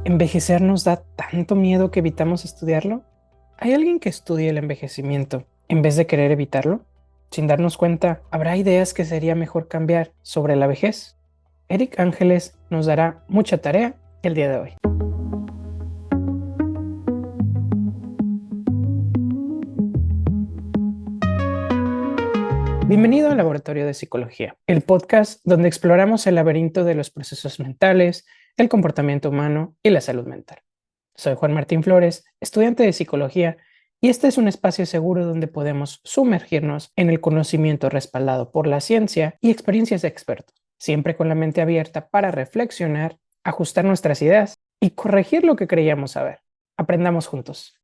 ¿Envejecer nos da tanto miedo que evitamos estudiarlo? ¿Hay alguien que estudie el envejecimiento en vez de querer evitarlo? Sin darnos cuenta, ¿habrá ideas que sería mejor cambiar sobre la vejez? Eric Ángeles nos dará mucha tarea el día de hoy. Bienvenido al Laboratorio de Psicología, el podcast donde exploramos el laberinto de los procesos mentales, el comportamiento humano y la salud mental. Soy Juan Martín Flores, estudiante de psicología, y este es un espacio seguro donde podemos sumergirnos en el conocimiento respaldado por la ciencia y experiencias de expertos, siempre con la mente abierta para reflexionar, ajustar nuestras ideas y corregir lo que creíamos saber. Aprendamos juntos.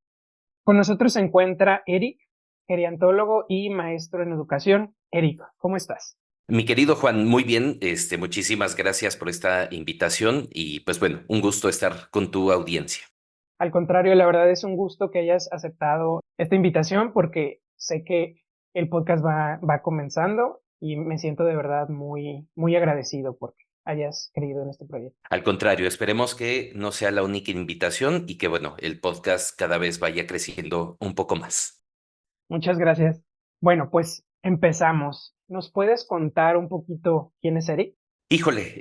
Con nosotros se encuentra Eric, geriantólogo y maestro en educación. Eric, ¿cómo estás? Mi querido Juan, muy bien, muchísimas gracias por esta invitación y pues bueno, un gusto estar con tu audiencia. Al contrario, la verdad es un gusto que hayas aceptado esta invitación porque sé que el podcast va comenzando y me siento de verdad muy agradecido porque hayas creído en este proyecto. Al contrario, esperemos que no sea la única invitación y que bueno, el podcast cada vez vaya creciendo un poco más. Muchas gracias. Bueno, pues empezamos. ¿Nos puedes contar un poquito quién es Eric? Híjole,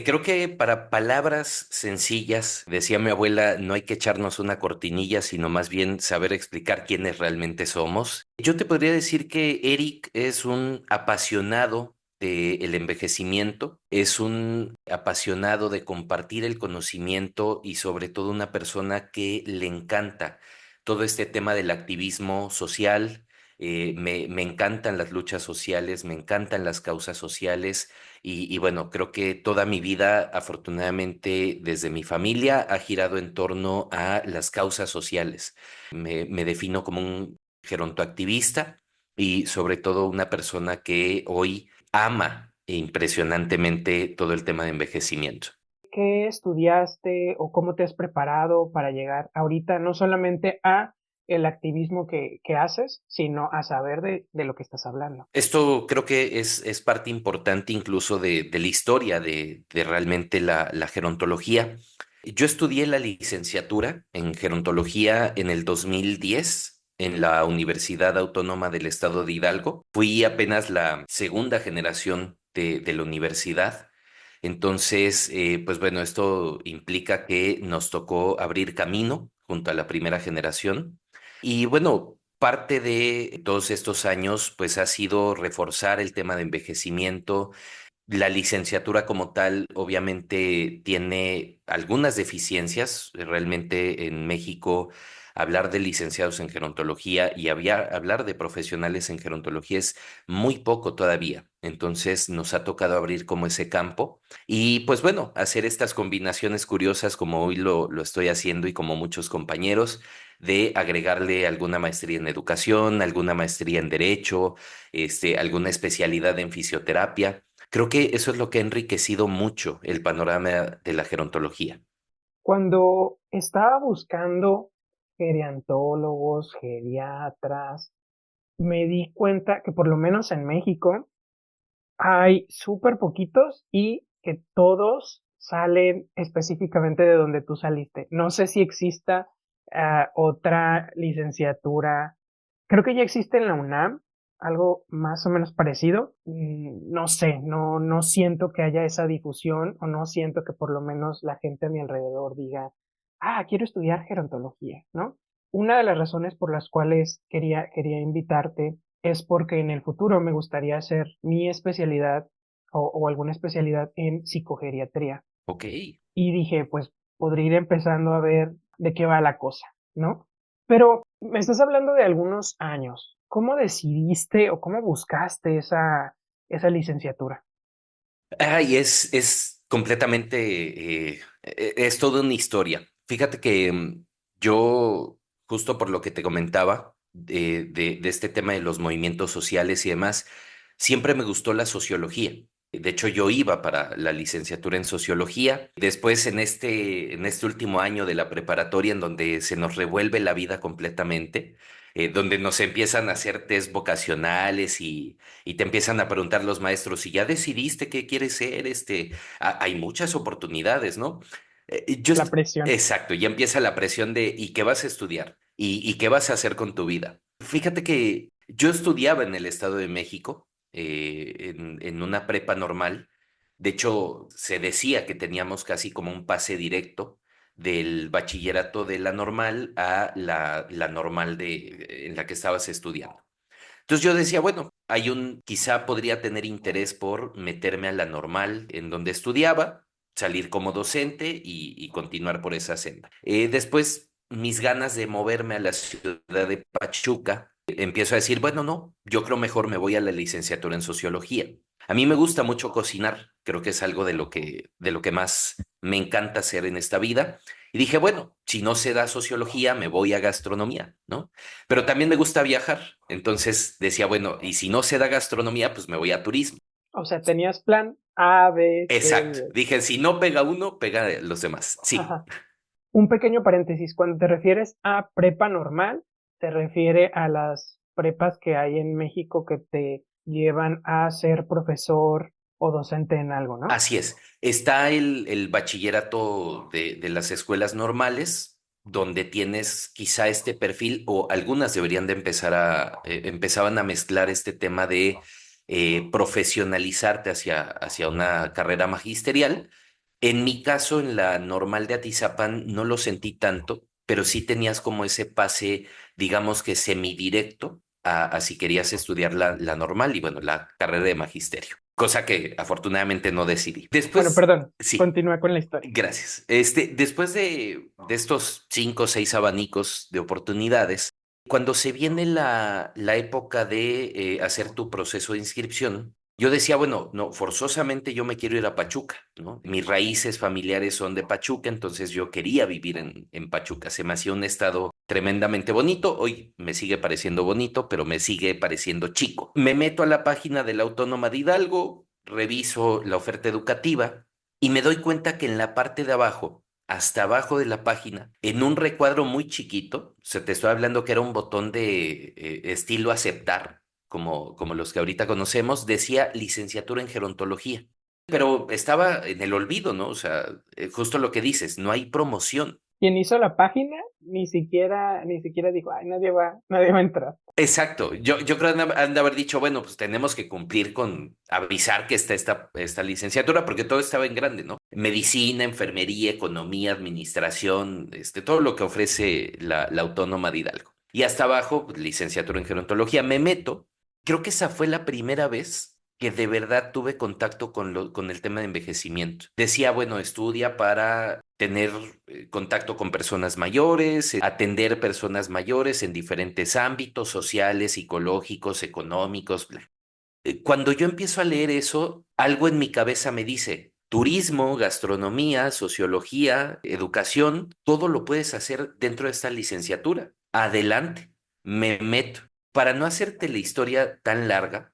creo que para palabras sencillas, decía mi abuela, no hay que echarnos una cortinilla, sino más bien saber explicar quiénes realmente somos. Yo te podría decir que Eric es un apasionado del envejecimiento, es un apasionado de compartir el conocimiento y sobre todo una persona que le encanta todo este tema del activismo social. Me encantan las luchas sociales, me encantan las causas sociales. Y bueno, creo que toda mi vida, afortunadamente, desde mi familia, ha girado en torno a las causas sociales. Me defino como un gerontoactivista y sobre todo una persona que hoy ama impresionantemente todo el tema de envejecimiento. ¿Qué estudiaste o cómo te has preparado para llegar ahorita no solamente a el activismo que haces, sino a saber de lo que estás hablando? Esto creo que es parte importante incluso de la historia de realmente la gerontología. Yo estudié la licenciatura en gerontología en el 2010 en la Universidad Autónoma del Estado de Hidalgo. Fui apenas la segunda generación de la universidad. Entonces, pues bueno, esto implica que nos tocó abrir camino junto a la primera generación. Y bueno, parte de todos estos años, pues ha sido reforzar el tema de envejecimiento. La licenciatura como tal, obviamente, tiene algunas deficiencias. Realmente en México, hablar de licenciados en gerontología y hablar de profesionales en gerontología es muy poco todavía. Entonces, nos ha tocado abrir como ese campo y, pues bueno, hacer estas combinaciones curiosas como hoy lo estoy haciendo y como muchos compañeros, de agregarle alguna maestría en educación, alguna maestría en derecho, alguna especialidad en fisioterapia. Creo que eso es lo que ha enriquecido mucho el panorama de la gerontología. Cuando estaba buscando geriantólogos, geriatras, me di cuenta que por lo menos en México hay súper poquitos y que todos salen específicamente de donde tú saliste. No sé si exista otra licenciatura. Creo que ya existe en la UNAM algo más o menos parecido. No sé, no siento que haya esa difusión o no siento que por lo menos la gente a mi alrededor diga, quiero estudiar gerontología, ¿no? Una de las razones por las cuales quería invitarte es porque en el futuro me gustaría hacer mi especialidad o alguna especialidad en psicogeriatría. Ok. Y dije, pues podría ir empezando a ver de qué va la cosa, ¿no? Pero me estás hablando de algunos años. ¿Cómo decidiste o cómo buscaste esa licenciatura? Y es completamente, es toda una historia. Fíjate que yo, justo por lo que te comentaba, de este tema de los movimientos sociales y demás, siempre me gustó la sociología. De hecho, yo iba para la licenciatura en sociología. Después, en este último año de la preparatoria, en donde se nos revuelve la vida completamente, donde nos empiezan a hacer test vocacionales y te empiezan a preguntar los maestros, si ya decidiste qué quieres ser, hay muchas oportunidades, ¿no? La presión. exacto, ya empieza la presión de ¿y qué vas a estudiar? Y qué vas a hacer con tu vida? Fíjate que yo estudiaba en el Estado de México, en una prepa normal. De hecho, se decía que teníamos casi como un pase directo del bachillerato de la normal a la normal en la que estabas estudiando. Entonces yo decía, bueno, quizá podría tener interés por meterme a la normal en donde estudiaba, salir como docente y continuar por esa senda. Después, mis ganas de moverme a la ciudad de Pachuca, empiezo a decir, bueno, no, yo creo mejor me voy a la licenciatura en sociología. A mí me gusta mucho cocinar, creo que es algo de lo que más me encanta hacer en esta vida. Y dije, bueno, si no se da sociología, me voy a gastronomía, ¿no? Pero también me gusta viajar. Entonces decía, bueno, y si no se da gastronomía, pues me voy a turismo. O sea, tenías plan A, B, C y Exacto. D. Dije, si no pega uno, pega los demás. Sí, Ajá. Un pequeño paréntesis, cuando te refieres a prepa normal, te refiere a las prepas que hay en México que te llevan a ser profesor o docente en algo, ¿no? así es. Está el bachillerato de las escuelas normales, donde tienes quizá este perfil, o algunas deberían de empezaban a mezclar este tema de profesionalizarte hacia una carrera magisterial. En mi caso, en la normal de Atizapán, no lo sentí tanto, pero sí tenías como ese pase, digamos que semidirecto a si querías estudiar la normal y bueno, la carrera de magisterio, cosa que afortunadamente no decidí. Bueno, Después, perdón, sí, continúa con la historia. gracias. Después de estos 5 o 6 abanicos de oportunidades, cuando se viene la época de hacer tu proceso de inscripción, yo decía, bueno, no, forzosamente yo me quiero ir a Pachuca, ¿no? Mis raíces familiares son de Pachuca, entonces yo quería vivir en Pachuca. Se me hacía un estado tremendamente bonito. Hoy me sigue pareciendo bonito, pero me sigue pareciendo chico. Me meto a la página de la Autónoma de Hidalgo, reviso la oferta educativa y me doy cuenta que en la parte de abajo, hasta abajo de la página, en un recuadro muy chiquito, se te estoy hablando que era un botón de estilo aceptar, como los que ahorita conocemos, decía licenciatura en gerontología. Pero estaba en el olvido, ¿no? O sea, justo lo que dices, no hay promoción. Quien hizo la página ni siquiera dijo, ay, nadie va a entrar. Exacto, yo creo que han de haber dicho, bueno, pues tenemos que cumplir con avisar que está esta licenciatura, porque todo estaba en grande, ¿no? Medicina, enfermería, economía, administración, todo lo que ofrece la Autónoma de Hidalgo. Y hasta abajo, pues, licenciatura en gerontología. Me meto, creo que esa fue la primera vez que de verdad tuve contacto con el tema de envejecimiento. Decía, bueno, estudia para tener contacto con personas mayores, atender personas mayores en diferentes ámbitos sociales, psicológicos, económicos, bla. Cuando yo empiezo a leer eso, algo en mi cabeza me dice, turismo, gastronomía, sociología, educación, todo lo puedes hacer dentro de esta licenciatura. Adelante, me meto. Para no hacerte la historia tan larga,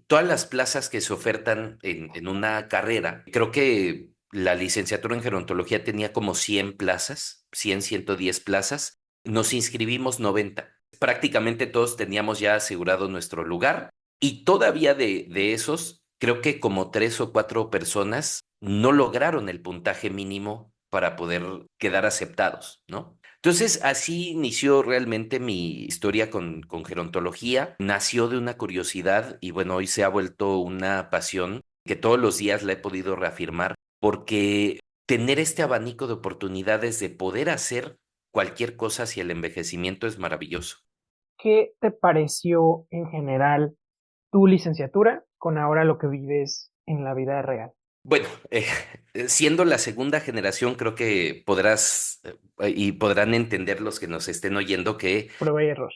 todas las plazas que se ofertan en una carrera, creo que la licenciatura en gerontología tenía como 100 plazas, 110 plazas. Nos inscribimos 90. Prácticamente todos teníamos ya asegurado nuestro lugar y todavía de esos, creo que como 3 o 4 personas no lograron el puntaje mínimo para poder quedar aceptados, ¿no? Entonces, así inició realmente mi historia con gerontología. Nació de una curiosidad y bueno, hoy se ha vuelto una pasión que todos los días la he podido reafirmar porque tener este abanico de oportunidades de poder hacer cualquier cosa hacia el envejecimiento es maravilloso. ¿Qué te pareció en general tu licenciatura con ahora lo que vives en la vida real? Bueno, siendo la segunda generación, creo que podrás y podrán entender los que nos estén oyendo que Prueba y error.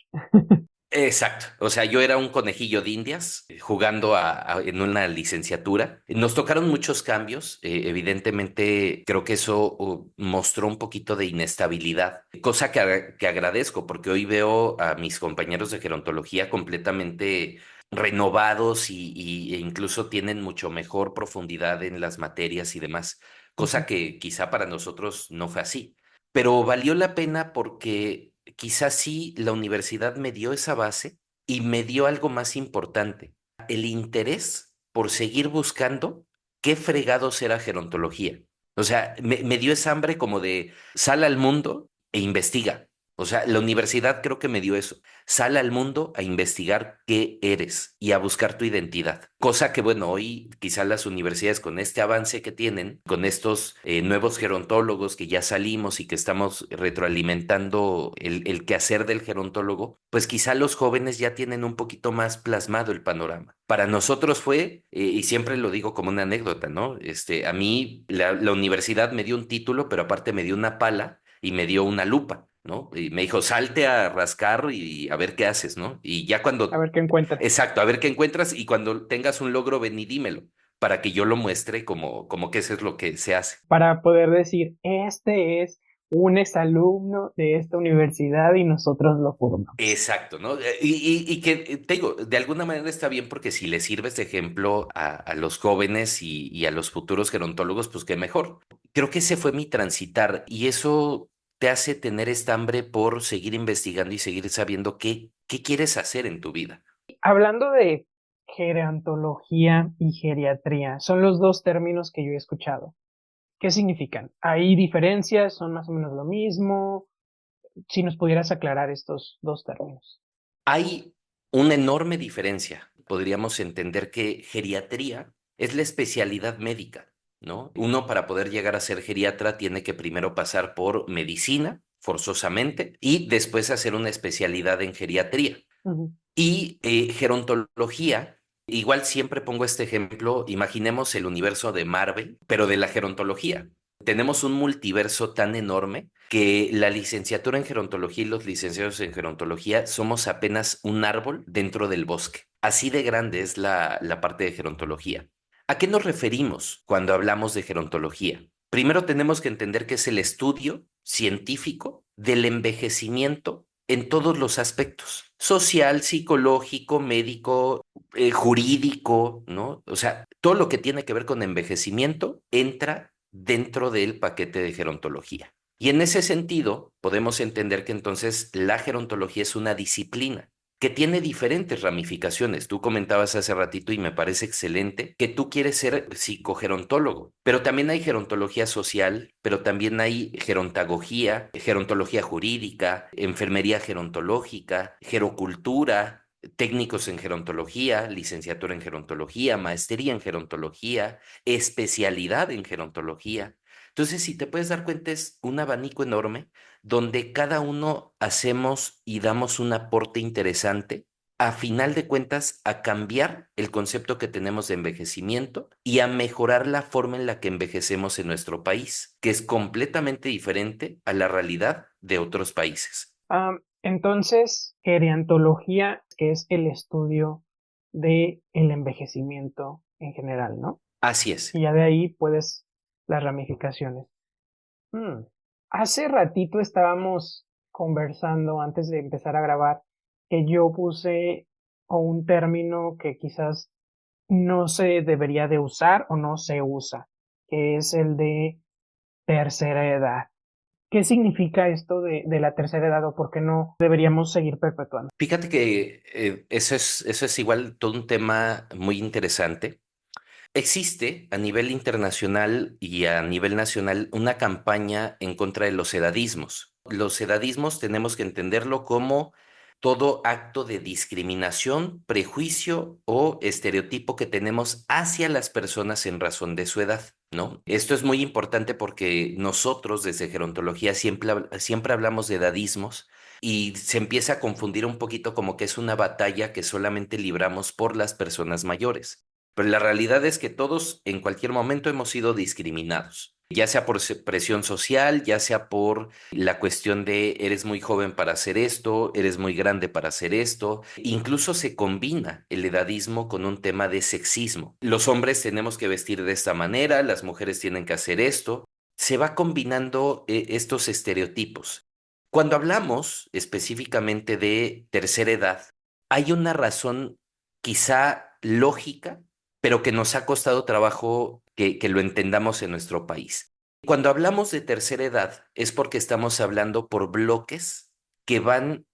exacto. O sea, yo era un conejillo de Indias jugando en una licenciatura. Nos tocaron muchos cambios. Evidentemente, creo que eso mostró un poquito de inestabilidad, cosa que agradezco porque hoy veo a mis compañeros de gerontología completamente renovados e incluso tienen mucho mejor profundidad en las materias y demás, cosa Ujú. que quizá para nosotros no fue así. Pero valió la pena porque quizás sí la universidad me dio esa base y me dio algo más importante, el interés por seguir buscando qué fregados era gerontología. O sea, me dio esa hambre como de sal al mundo e investiga. O sea, la universidad creo que me dio eso. Sal al mundo a investigar qué eres y a buscar tu identidad. Cosa que, bueno, hoy quizás las universidades con este avance que tienen, con estos nuevos gerontólogos que ya salimos y que estamos retroalimentando el quehacer del gerontólogo, pues quizá los jóvenes ya tienen un poquito más plasmado el panorama. Para nosotros fue, y siempre lo digo como una anécdota, ¿no? A mí la universidad me dio un título, pero aparte me dio una pala y me dio una lupa, ¿no? Y me dijo, salte a rascar y a ver qué haces, ¿no? Y ya A cuando, ver qué encuentras. exacto, a ver qué encuentras y cuando tengas un logro, ven y dímelo, para que yo lo muestre como que eso es lo que se hace. Para poder decir, este es un exalumno de esta universidad y nosotros lo formamos. Exacto, ¿no? Y que te digo, de alguna manera está bien porque si le sirves de ejemplo a los jóvenes y a los futuros gerontólogos, pues qué mejor. Creo que ese fue mi transitar y eso te hace tener esta hambre por seguir investigando y seguir sabiendo qué quieres hacer en tu vida. Hablando de gerontología y geriatría, son los dos términos que yo he escuchado. ¿Qué significan? ¿Hay diferencias? ¿Son más o menos lo mismo? Si nos pudieras aclarar estos dos términos. Hay una enorme diferencia. Podríamos entender que geriatría es la especialidad médica, ¿no? Uno para poder llegar a ser geriatra tiene que primero pasar por medicina, forzosamente, y después hacer una especialidad en geriatría. Ujú. Y gerontología, igual siempre pongo este ejemplo, imaginemos el universo de Marvel, pero de la gerontología. Tenemos un multiverso tan enorme que la licenciatura en gerontología y los licenciados en gerontología somos apenas un árbol dentro del bosque. Así de grande es la parte de gerontología. ¿A qué nos referimos cuando hablamos de gerontología? Primero tenemos que entender que es el estudio científico del envejecimiento en todos los aspectos, social, psicológico, médico, jurídico, ¿no? O sea, todo lo que tiene que ver con envejecimiento entra dentro del paquete de gerontología. Y en ese sentido, podemos entender que entonces la gerontología es una disciplina que tiene diferentes ramificaciones. Tú comentabas hace ratito y me parece excelente que tú quieres ser psicogerontólogo, pero también hay gerontología social, pero también hay gerontagogía, gerontología jurídica, enfermería gerontológica, gerocultura, técnicos en gerontología, licenciatura en gerontología, maestría en gerontología, especialidad en gerontología. Entonces, si te puedes dar cuenta, es un abanico enorme donde cada uno hacemos y damos un aporte interesante, a final de cuentas, a cambiar el concepto que tenemos de envejecimiento y a mejorar la forma en la que envejecemos en nuestro país, que es completamente diferente a la realidad de otros países. Entonces, geriantología, que es el estudio de el envejecimiento en general, ¿no? Así es. Y ya de ahí puedes las ramificaciones. Mm. Hace ratito estábamos conversando antes de empezar a grabar que yo puse un término que quizás no se debería de usar o no se usa, que es el de tercera edad. ¿Qué significa esto de la tercera edad o por qué no deberíamos seguir perpetuando? Fíjate que eso es igual todo un tema muy interesante. Existe a nivel internacional y a nivel nacional una campaña en contra de los edadismos. Los edadismos tenemos que entenderlo como todo acto de discriminación, prejuicio o estereotipo que tenemos hacia las personas en razón de su edad, ¿no? Esto es muy importante porque nosotros desde gerontología siempre hablamos de edadismos y se empieza a confundir un poquito como que es una batalla que solamente libramos por las personas mayores. Pero la realidad es que todos en cualquier momento hemos sido discriminados, ya sea por presión social, ya sea por la cuestión de eres muy joven para hacer esto, eres muy grande para hacer esto. Incluso se combina el edadismo con un tema de sexismo. Los hombres tenemos que vestir de esta manera, las mujeres tienen que hacer esto. Se va combinando estos estereotipos. Cuando hablamos específicamente de tercera edad, hay una razón quizá lógica pero que nos ha costado trabajo que lo entendamos en nuestro país. Cuando hablamos de tercera edad es porque estamos hablando por bloques que van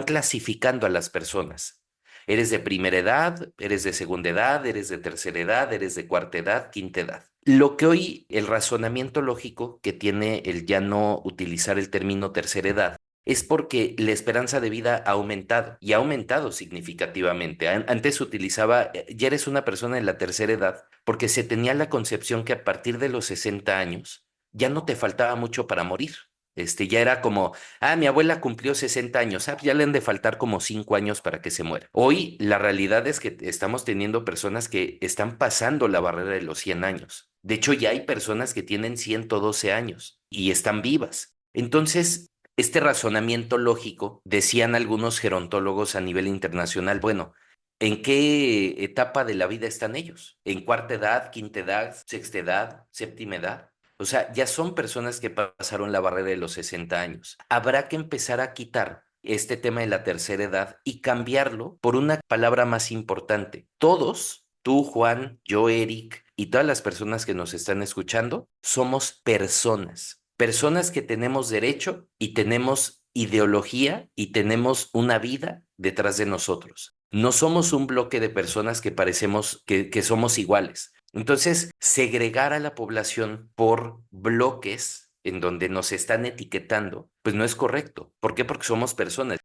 clasificando a las personas. Eres de primera edad, eres de segunda edad, eres de tercera edad, eres de cuarta edad, quinta edad. Lo que hoy el razonamiento lógico que tiene el ya no utilizar el término tercera edad es porque la esperanza de vida ha aumentado y ha aumentado significativamente. Antes se utilizaba, ya eres una persona en la tercera edad, porque se tenía la concepción que a partir de los 60 años ya no te faltaba mucho para morir. Ya era como, mi abuela cumplió 60 años, ya le han de faltar como 5 años para que se muera. Hoy la realidad es que estamos teniendo personas que están pasando la barrera de los 100 años. De hecho, ya hay personas que tienen 112 años y están vivas. Entonces, este razonamiento lógico, decían algunos gerontólogos a nivel internacional, bueno, ¿en qué etapa de la vida están ellos? ¿En cuarta edad, quinta edad, sexta edad, séptima edad? O sea, ya son personas que pasaron la barrera de los 60 años. Habrá que empezar a quitar este tema de la tercera edad y cambiarlo por una palabra más importante. Todos, tú, Juan, yo, Eric y todas las personas que nos están escuchando, somos personas. Personas que tenemos derecho y tenemos ideología y tenemos una vida detrás de nosotros. No somos un bloque de personas que parecemos que somos iguales. Entonces, segregar a la población por bloques en donde nos están etiquetando, pues no es correcto. ¿Por qué? Porque somos personas.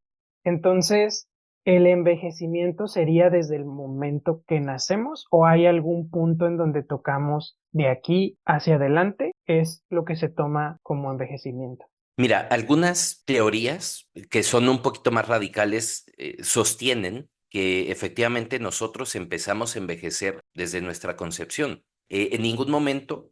Entonces, ¿el envejecimiento sería desde el momento que nacemos o hay algún punto en donde tocamos de aquí hacia adelante? Es lo que se toma como envejecimiento. Mira, algunas teorías que son un poquito más radicales sostienen que efectivamente nosotros empezamos a envejecer desde nuestra concepción. En ningún momento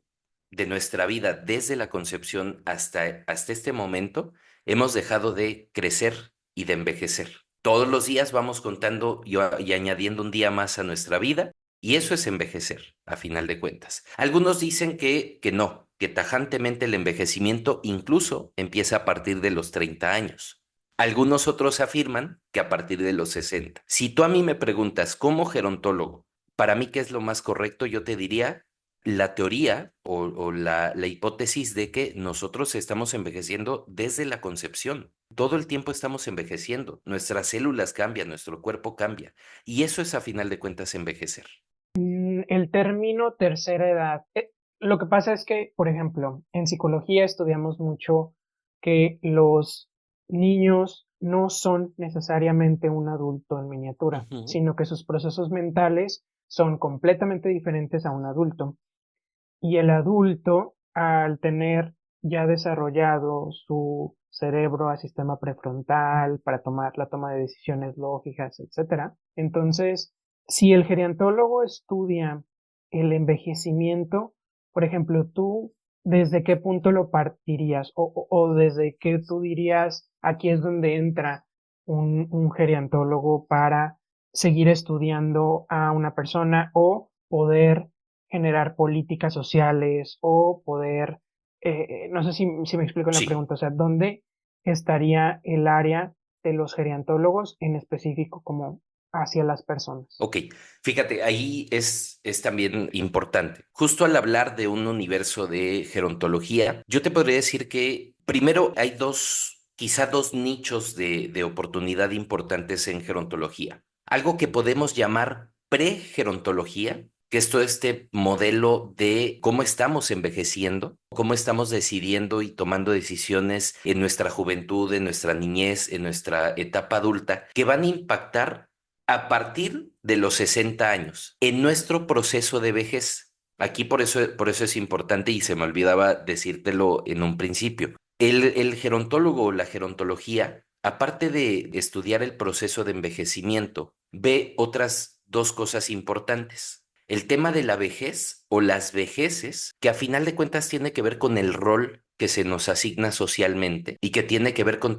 de nuestra vida, desde la concepción hasta este momento, hemos dejado de crecer y de envejecer. Todos los días vamos contando y añadiendo un día más a nuestra vida y eso es envejecer, a final de cuentas. Algunos dicen que no, que tajantemente el envejecimiento incluso empieza a partir de los 30 años. Algunos otros afirman que a partir de los 60. Si tú a mí me preguntas como gerontólogo, para mí qué es lo más correcto, yo te diría la teoría o la hipótesis de que nosotros estamos envejeciendo desde la concepción. Todo el tiempo estamos envejeciendo, nuestras células cambian, nuestro cuerpo cambia, y eso es a final de cuentas envejecer. El término tercera edad. Lo que pasa es que, por ejemplo, en psicología estudiamos mucho que los niños no son necesariamente un adulto en miniatura, Ujú. sino que sus procesos mentales son completamente diferentes a un adulto. Y el adulto, al tener ya desarrollado su cerebro a sistema prefrontal para tomar la toma de decisiones lógicas, etcétera, entonces, si el geriantólogo estudia el envejecimiento, por ejemplo, tú, ¿desde qué punto lo partirías? O desde qué tú dirías, aquí es donde entra un geriantólogo para seguir estudiando a una persona o poder generar políticas sociales o poder, no sé si me explico en la Sí. pregunta, o sea, ¿dónde estaría el área de los geriantólogos en específico como hacia las personas? Ok, fíjate, ahí es también importante. Justo al hablar de un universo de gerontología, yo te podría decir que primero hay quizá dos nichos de oportunidad importantes en gerontología. Algo que podemos llamar pre-gerontología, que es todo este modelo de cómo estamos envejeciendo, cómo estamos decidiendo y tomando decisiones en nuestra juventud, en nuestra niñez, en nuestra etapa adulta, que van a impactar a partir de los 60 años, en nuestro proceso de vejez. Aquí por eso es importante y se me olvidaba decírtelo en un principio. El gerontólogo o la gerontología, aparte de estudiar el proceso de envejecimiento, ve otras dos cosas importantes. El tema de la vejez o las vejeces, que a final de cuentas tiene que ver con el rol que se nos asigna socialmente y que tiene que ver con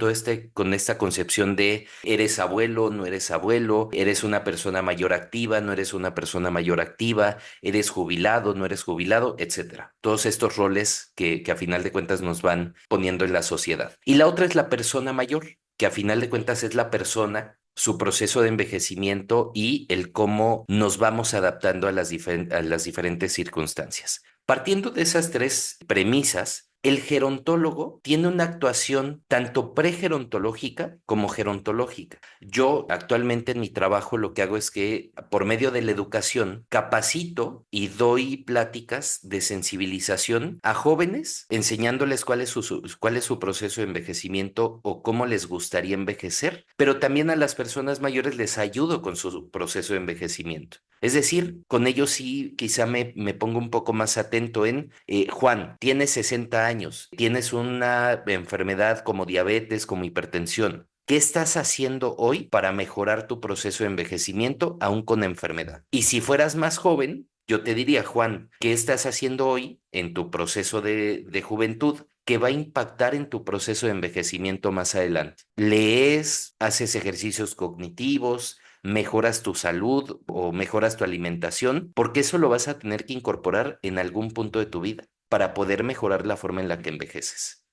con esta concepción de eres abuelo, no eres abuelo, eres una persona mayor activa, no eres una persona mayor activa, eres jubilado, no eres jubilado, etcétera. Todos estos roles que a final de cuentas nos van poniendo en la sociedad. Y la otra es la persona mayor, que a final de cuentas es la persona, su proceso de envejecimiento y el cómo nos vamos adaptando a a las diferentes circunstancias. Partiendo de esas tres premisas, El gerontólogo tiene una actuación tanto pregerontológica como gerontológica. Yo actualmente en mi trabajo lo que hago es que por medio de la educación capacito y doy pláticas de sensibilización a jóvenes, enseñándoles cuál es su proceso de envejecimiento o cómo les gustaría envejecer, pero también a las personas mayores les ayudo con su proceso de envejecimiento. Es decir, con ellos sí quizá me pongo un poco más atento en, Juan, tienes 60 años, tienes una enfermedad como diabetes, como hipertensión. ¿Qué estás haciendo hoy para mejorar tu proceso de envejecimiento aún con enfermedad? Y si fueras más joven, yo te diría, Juan, ¿qué estás haciendo hoy en tu proceso de juventud que va a impactar en tu proceso de envejecimiento más adelante? ¿Lees? ¿Haces ejercicios cognitivos? ¿Mejoras tu salud o mejoras tu alimentación? Porque eso lo vas a tener que incorporar en algún punto de tu vida para poder mejorar la forma en la que envejeces.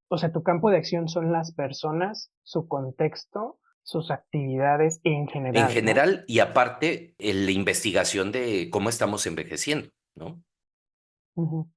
O sea, tu campo de acción son las personas, su contexto, sus actividades en En general, ¿no? general, y aparte, la investigación de cómo estamos envejeciendo, ¿no? Ujú.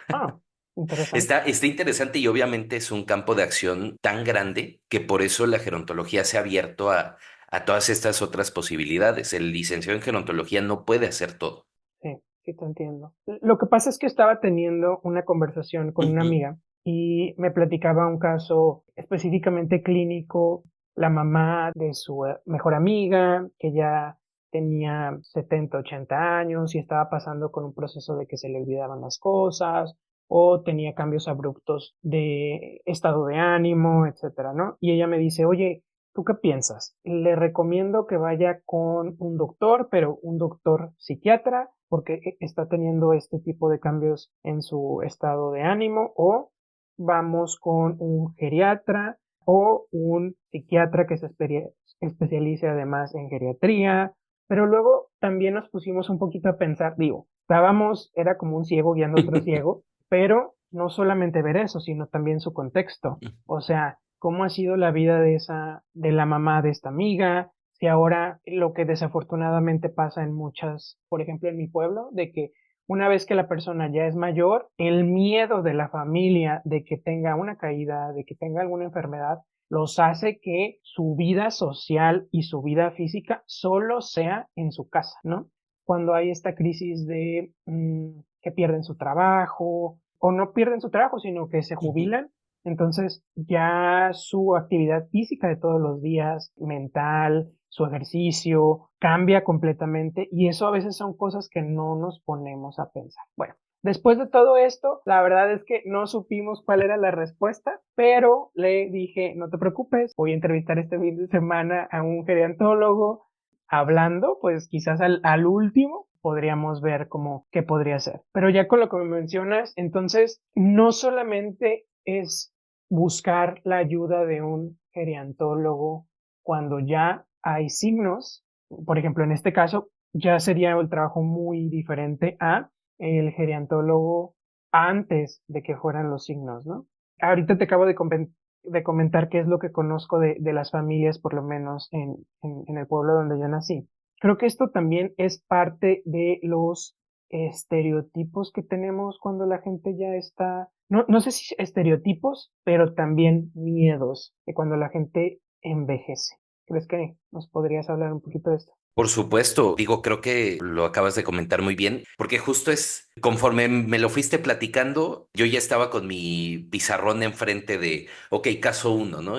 Ah, interesante. Está interesante y obviamente es un campo de acción tan grande que por eso la gerontología se ha abierto a todas estas otras posibilidades. El licenciado en gerontología no puede hacer todo. Sí, sí te entiendo. Lo que pasa es que estaba teniendo una conversación con una Ujú. amiga y me platicaba un caso específicamente clínico, la mamá de su mejor amiga, que ya tenía 70, 80 años y estaba pasando con un proceso de que se le olvidaban las cosas o tenía cambios abruptos de estado de ánimo, etcétera, ¿no? Y ella me dice, oye, ¿tú qué piensas? Le recomiendo que vaya con un doctor, pero un doctor psiquiatra, porque está teniendo este tipo de cambios en su estado de ánimo, o vamos con un geriatra o un psiquiatra que se especialice además en geriatría, pero luego también nos pusimos un poquito a pensar, digo, estábamos, era como un ciego guiando a otro ciego, pero no solamente ver eso, sino también su contexto. O sea, cómo ha sido la vida de la mamá de esta amiga, si ahora lo que desafortunadamente pasa en muchas, por ejemplo en mi pueblo, de que una vez que la persona ya es mayor, el miedo de la familia de que tenga una caída, de que tenga alguna enfermedad, los hace que su vida social y su vida física solo sea en su casa, ¿no? Cuando hay esta crisis de que pierden su trabajo, o no pierden su trabajo, sino que se Ujú. jubilan, entonces ya su actividad física de todos los días, mental, su ejercicio, cambia completamente y eso a veces son cosas que no nos ponemos a pensar. Bueno, después de todo esto, la verdad es que no supimos cuál era la respuesta, pero le dije, no te preocupes, voy a entrevistar este fin de semana a un gerontólogo hablando, pues quizás al último podríamos ver cómo qué podría ser. Pero ya con lo que me mencionas, entonces no solamente es buscar la ayuda de un geriantólogo cuando ya hay signos, por ejemplo, en este caso, ya sería el trabajo muy diferente a el geriantólogo antes de que fueran los signos, ¿no? Ahorita te acabo de comentar qué es lo que conozco de las familias, por lo menos en el pueblo donde yo nací. Creo que esto también es parte de los estereotipos que tenemos cuando la gente ya está, no sé si estereotipos, pero también miedos de cuando la gente envejece. ¿Crees que nos podrías hablar un poquito de esto? Por supuesto, digo, creo que lo acabas de comentar muy bien, porque justo es, conforme me lo fuiste platicando, yo ya estaba con mi pizarrón enfrente de, ok, caso uno, ¿no?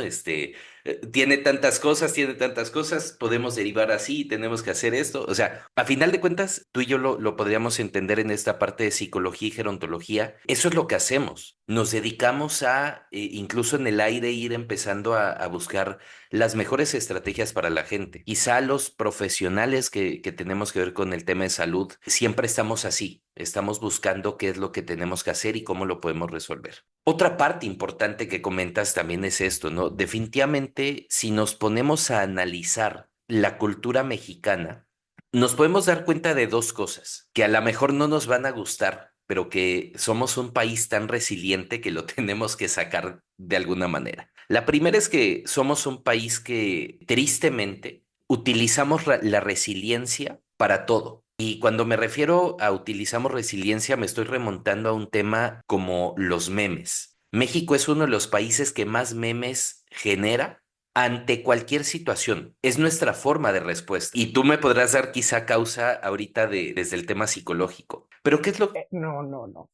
Tiene tantas cosas, podemos derivar así, tenemos que hacer esto. O sea, a final de cuentas, tú y yo lo podríamos entender en esta parte de psicología y gerontología. Eso es lo que hacemos. Nos dedicamos a, incluso en el aire, ir empezando a buscar las mejores estrategias para la gente. Quizá los profesionales que tenemos que ver con el tema de salud, siempre estamos así, estamos buscando qué es lo que tenemos que hacer y cómo lo podemos resolver. Otra parte importante que comentas también es esto, ¿no? Definitivamente, si nos ponemos a analizar la cultura mexicana, nos podemos dar cuenta de dos cosas que a lo mejor no nos van a gustar, pero que somos un país tan resiliente que lo tenemos que sacar de alguna manera. La primera es que somos un país que tristemente utilizamos la resiliencia para todo. Y cuando me refiero a utilizamos resiliencia, me estoy remontando a un tema como los memes. México es uno de los países que más memes genera ante cualquier situación. Es nuestra forma de respuesta. Y tú me podrás dar quizá causa ahorita desde el tema psicológico. Pero ¿qué es lo? No, no, no.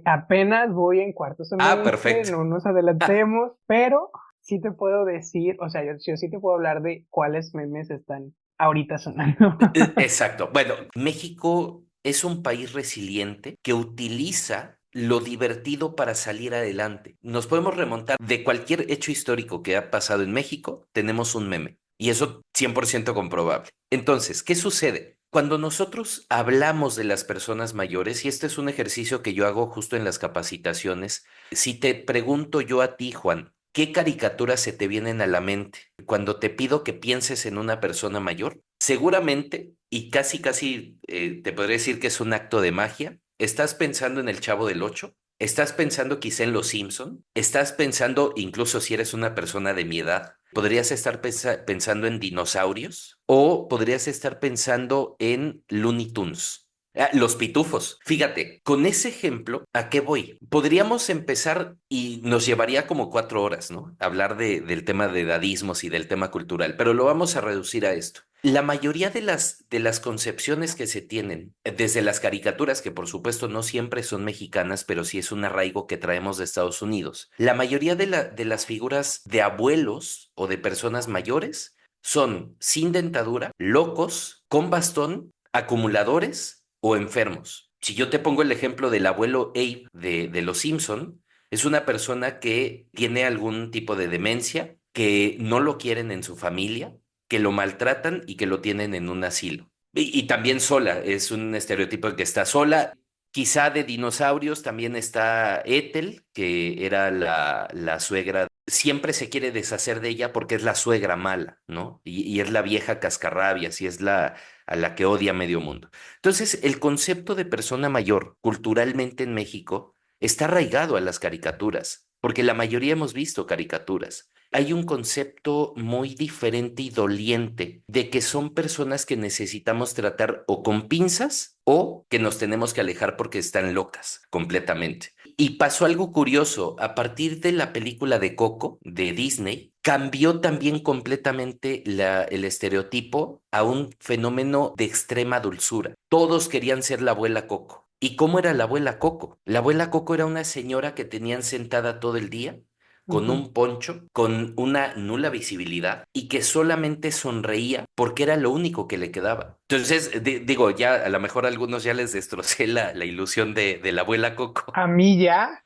Apenas voy en cuarto Ah, semestre, perfecto. no nos Ah, adelantemos, pero sí te puedo decir, o sea, yo sí te puedo hablar de cuáles memes están ahorita sonando. exacto. Bueno, México es un país resiliente que utiliza lo divertido para salir adelante. Nos podemos remontar de cualquier hecho histórico que ha pasado en México, tenemos un meme. Y eso 100% comprobable. Entonces, ¿qué sucede? Cuando nosotros hablamos de las personas mayores, y este es un ejercicio que yo hago justo en las capacitaciones, si te pregunto yo a ti, Juan, ¿qué caricaturas se te vienen a la mente cuando te pido que pienses en una persona mayor? Seguramente, y casi casi te podría decir que es un acto de magia, estás pensando en el Chavo del Ocho, estás pensando quizá en Los Simpson, estás pensando, incluso si eres una persona de mi edad, podrías estar pensando en dinosaurios o podrías estar pensando en Looney Tunes. Ah, los pitufos. Fíjate, con ese ejemplo, ¿a qué voy? Podríamos empezar y nos llevaría como 4 horas, ¿no? Hablar del tema de edadismos y del tema cultural, pero lo vamos a reducir a esto. La mayoría de las concepciones que se tienen, desde las caricaturas, que por supuesto no siempre son mexicanas, pero sí es un arraigo que traemos de Estados Unidos, la mayoría de las figuras de abuelos o de personas mayores son sin dentadura, locos, con bastón, acumuladores o enfermos. Si yo te pongo el ejemplo del abuelo Abe de Los Simpson, es una persona que tiene algún tipo de demencia, que no lo quieren en su familia, que lo maltratan y que lo tienen en un asilo. Y también sola, es un estereotipo de que está sola. Quizá de dinosaurios también está Ethel, que era la suegra. Siempre se quiere deshacer de ella porque es la suegra mala, ¿no? Y es la vieja cascarrabias y es a la que odia medio mundo. Entonces, el concepto de persona mayor culturalmente en México está arraigado a las caricaturas, porque la mayoría hemos visto caricaturas. Hay un concepto muy diferente y doliente de que son personas que necesitamos tratar o con pinzas o que nos tenemos que alejar porque están locas completamente. Y pasó algo curioso, a partir de la película de Coco de Disney, cambió también completamente el estereotipo a un fenómeno de extrema dulzura. Todos querían ser la abuela Coco. ¿Y cómo era la abuela Coco? La abuela Coco era una señora que tenían sentada todo el día con Ujú. un poncho, con una nula visibilidad y que solamente sonreía porque era lo único que le quedaba. Entonces, digo, ya a lo mejor a algunos ya les destrocé la ilusión de la abuela Coco. A mí ya,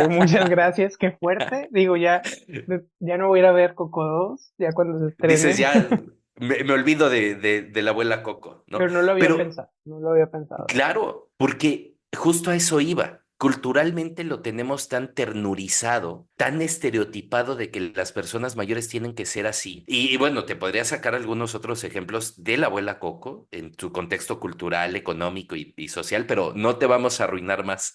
muchas gracias, qué fuerte. Digo, ya, ya no voy a ir a ver Coco 2, ya cuando se Dices, estrene, ya me olvido de la abuela Coco, ¿no? pero no lo había Pero pensado, no lo había pensado. claro, porque justo a eso iba. Culturalmente lo tenemos tan ternurizado, tan estereotipado de que las personas mayores tienen que ser así. Y bueno, te podría sacar algunos otros ejemplos de la abuela Coco en tu contexto cultural, económico y social, pero no te vamos a arruinar más.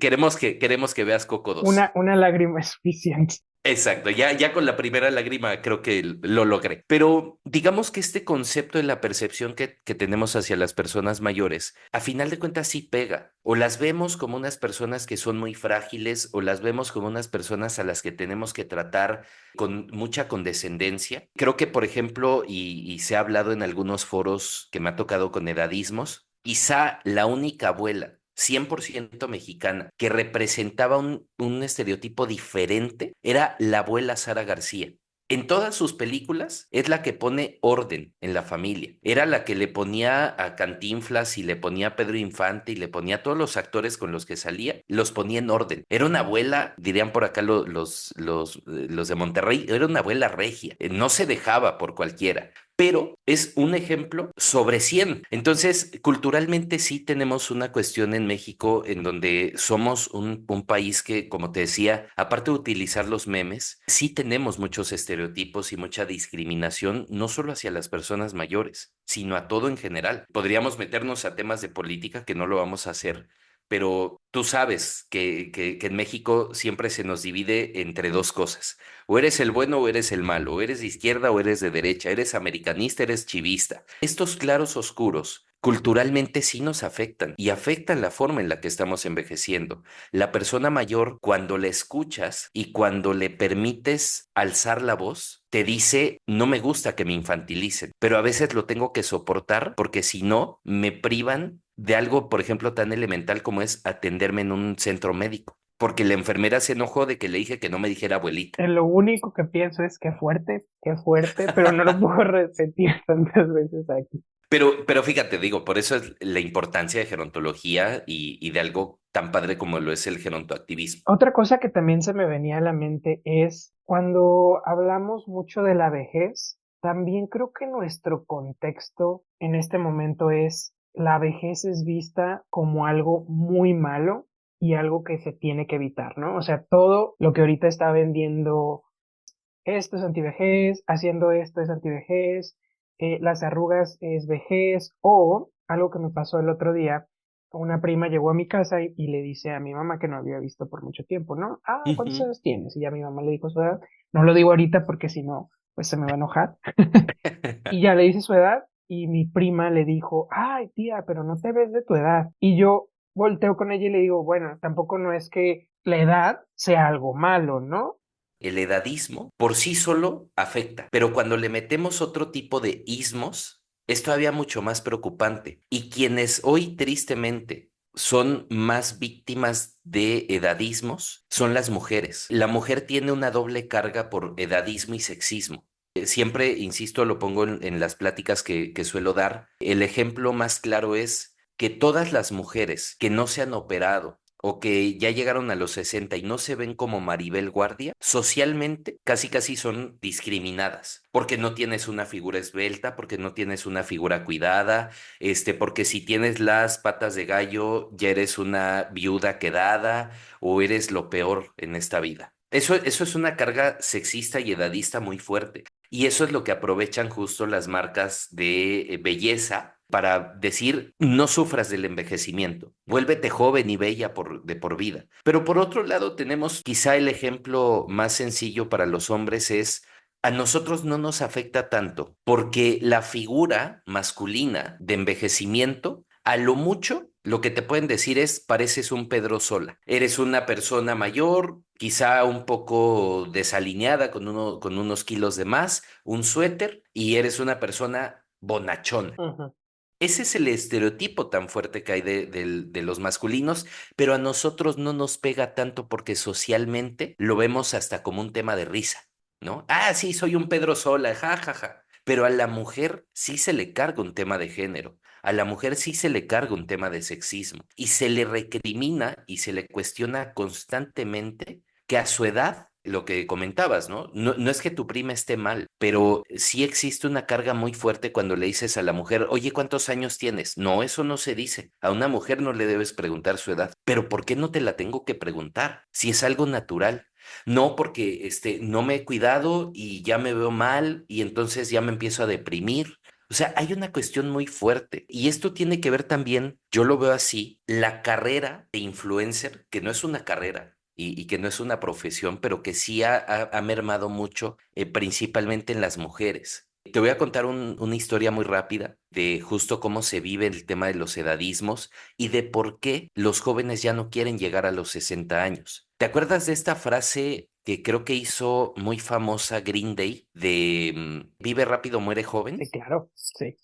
Queremos que veas Coco 2. Una lágrima es suficiente. Exacto, ya con la primera lágrima creo que lo logré. Pero digamos que este concepto de la percepción que tenemos hacia las personas mayores, a final de cuentas sí pega. O las vemos como unas personas que son muy frágiles, o las vemos como unas personas a las que tenemos que tratar con mucha condescendencia. Creo que, por ejemplo, y se ha hablado en algunos foros que me ha tocado con edadismos, quizá la única abuela 100% mexicana, que representaba un estereotipo diferente, era la abuela Sara García. En todas sus películas es la que pone orden en la familia. Era la que le ponía a Cantinflas y le ponía a Pedro Infante y le ponía a todos los actores con los que salía, los ponía en orden. Era una abuela, dirían por acá los de Monterrey, era una abuela regia. No se dejaba por cualquiera, pero es un ejemplo sobre 100. Entonces, culturalmente sí tenemos una cuestión en México en donde somos un país que, como te decía, aparte de utilizar los memes, sí tenemos muchos estereotipos y mucha discriminación, no solo hacia las personas mayores, sino a todo en general. Podríamos meternos a temas de política, que no lo vamos a hacer, pero tú sabes que en México siempre se nos divide entre dos cosas. O eres el bueno o eres el malo, o eres de izquierda o eres de derecha, eres americanista, eres chivista. Estos claros oscuros culturalmente sí nos afectan y afectan la forma en la que estamos envejeciendo. La persona mayor, cuando le escuchas y cuando le permites alzar la voz, te dice, no me gusta que me infantilicen, pero a veces lo tengo que soportar porque si no, me privan de algo, por ejemplo, tan elemental como es atenderme en un centro médico, porque la enfermera se enojó de que le dije que no me dijera abuelita. Lo único que pienso es qué fuerte, pero no lo puedo repetir tantas veces aquí. Pero fíjate, digo, por eso es la importancia de gerontología y de algo tan padre como lo es el gerontoactivismo. Otra cosa que también se me venía a la mente es cuando hablamos mucho de la vejez, también creo que nuestro contexto en este momento es la vejez es vista como algo muy malo y algo que se tiene que evitar, ¿no? O sea, todo lo que ahorita está vendiendo, esto es antivejez, haciendo esto es antivejez, las arrugas es vejez, o algo que me pasó el otro día, una prima llegó a mi casa y le dice a mi mamá que no había visto por mucho tiempo, ¿no? Ah, ¿cuántos Ujú. años tienes? Y ya mi mamá le dijo su edad. No lo digo ahorita porque si no, pues se me va a enojar. Y ya le dice su edad y mi prima le dijo, ay, tía, pero no te ves de tu edad. Y yo volteo con ella y le digo, bueno, tampoco no es que la edad sea algo malo, ¿no? El edadismo por sí solo afecta, pero cuando le metemos otro tipo de ismos, es todavía mucho más preocupante. Y quienes hoy tristemente son más víctimas de edadismos son las mujeres. La mujer tiene una doble carga por edadismo y sexismo. Siempre, insisto, lo pongo en las pláticas que suelo dar. El ejemplo más claro es que todas las mujeres que no se han operado o que ya llegaron a los 60 y no se ven como Maribel Guardia, socialmente casi casi son discriminadas, porque no tienes una figura esbelta, porque no tienes una figura cuidada, porque si tienes las patas de gallo, ya eres una viuda quedada o eres lo peor en esta vida. Eso es una carga sexista y edadista muy fuerte. Y eso es lo que aprovechan justo las marcas de belleza para decir, no sufras del envejecimiento, vuélvete joven y bella de por vida. Pero por otro lado, tenemos quizá el ejemplo más sencillo para los hombres es, a nosotros no nos afecta tanto, porque la figura masculina de envejecimiento, a lo mucho, lo que te pueden decir es, pareces un Pedro Sola. Eres una persona mayor, quizá un poco desalineada, con unos kilos de más, un suéter, y eres una persona bonachona. Ujú. Ese es el estereotipo tan fuerte que hay de los masculinos, pero a nosotros no nos pega tanto porque socialmente lo vemos hasta como un tema de risa, ¿no? Ah, sí, soy un Pedro Sola, ja, ja, ja. Pero a la mujer sí se le carga un tema de género, a la mujer sí se le carga un tema de sexismo y se le recrimina y se le cuestiona constantemente que a su edad, lo que comentabas, ¿no? No, no es que tu prima esté mal, pero sí existe una carga muy fuerte cuando le dices a la mujer, oye, ¿cuántos años tienes? No, eso no se dice. A una mujer no le debes preguntar su edad. Pero ¿por qué no te la tengo que preguntar? Si es algo natural. No, porque no me he cuidado y ya me veo mal y entonces ya me empiezo a deprimir. O sea, hay una cuestión muy fuerte y esto tiene que ver también, yo lo veo así, la carrera de influencer, que no es una carrera, y que no es una profesión, pero que sí ha mermado mucho, principalmente en las mujeres. Te voy a contar una historia muy rápida de justo cómo se vive el tema de los edadismos y de por qué los jóvenes ya no quieren llegar a los 60 años. ¿Te acuerdas de esta frase que creo que hizo muy famosa Green Day de Vive rápido, muere joven? Sí, claro, sí.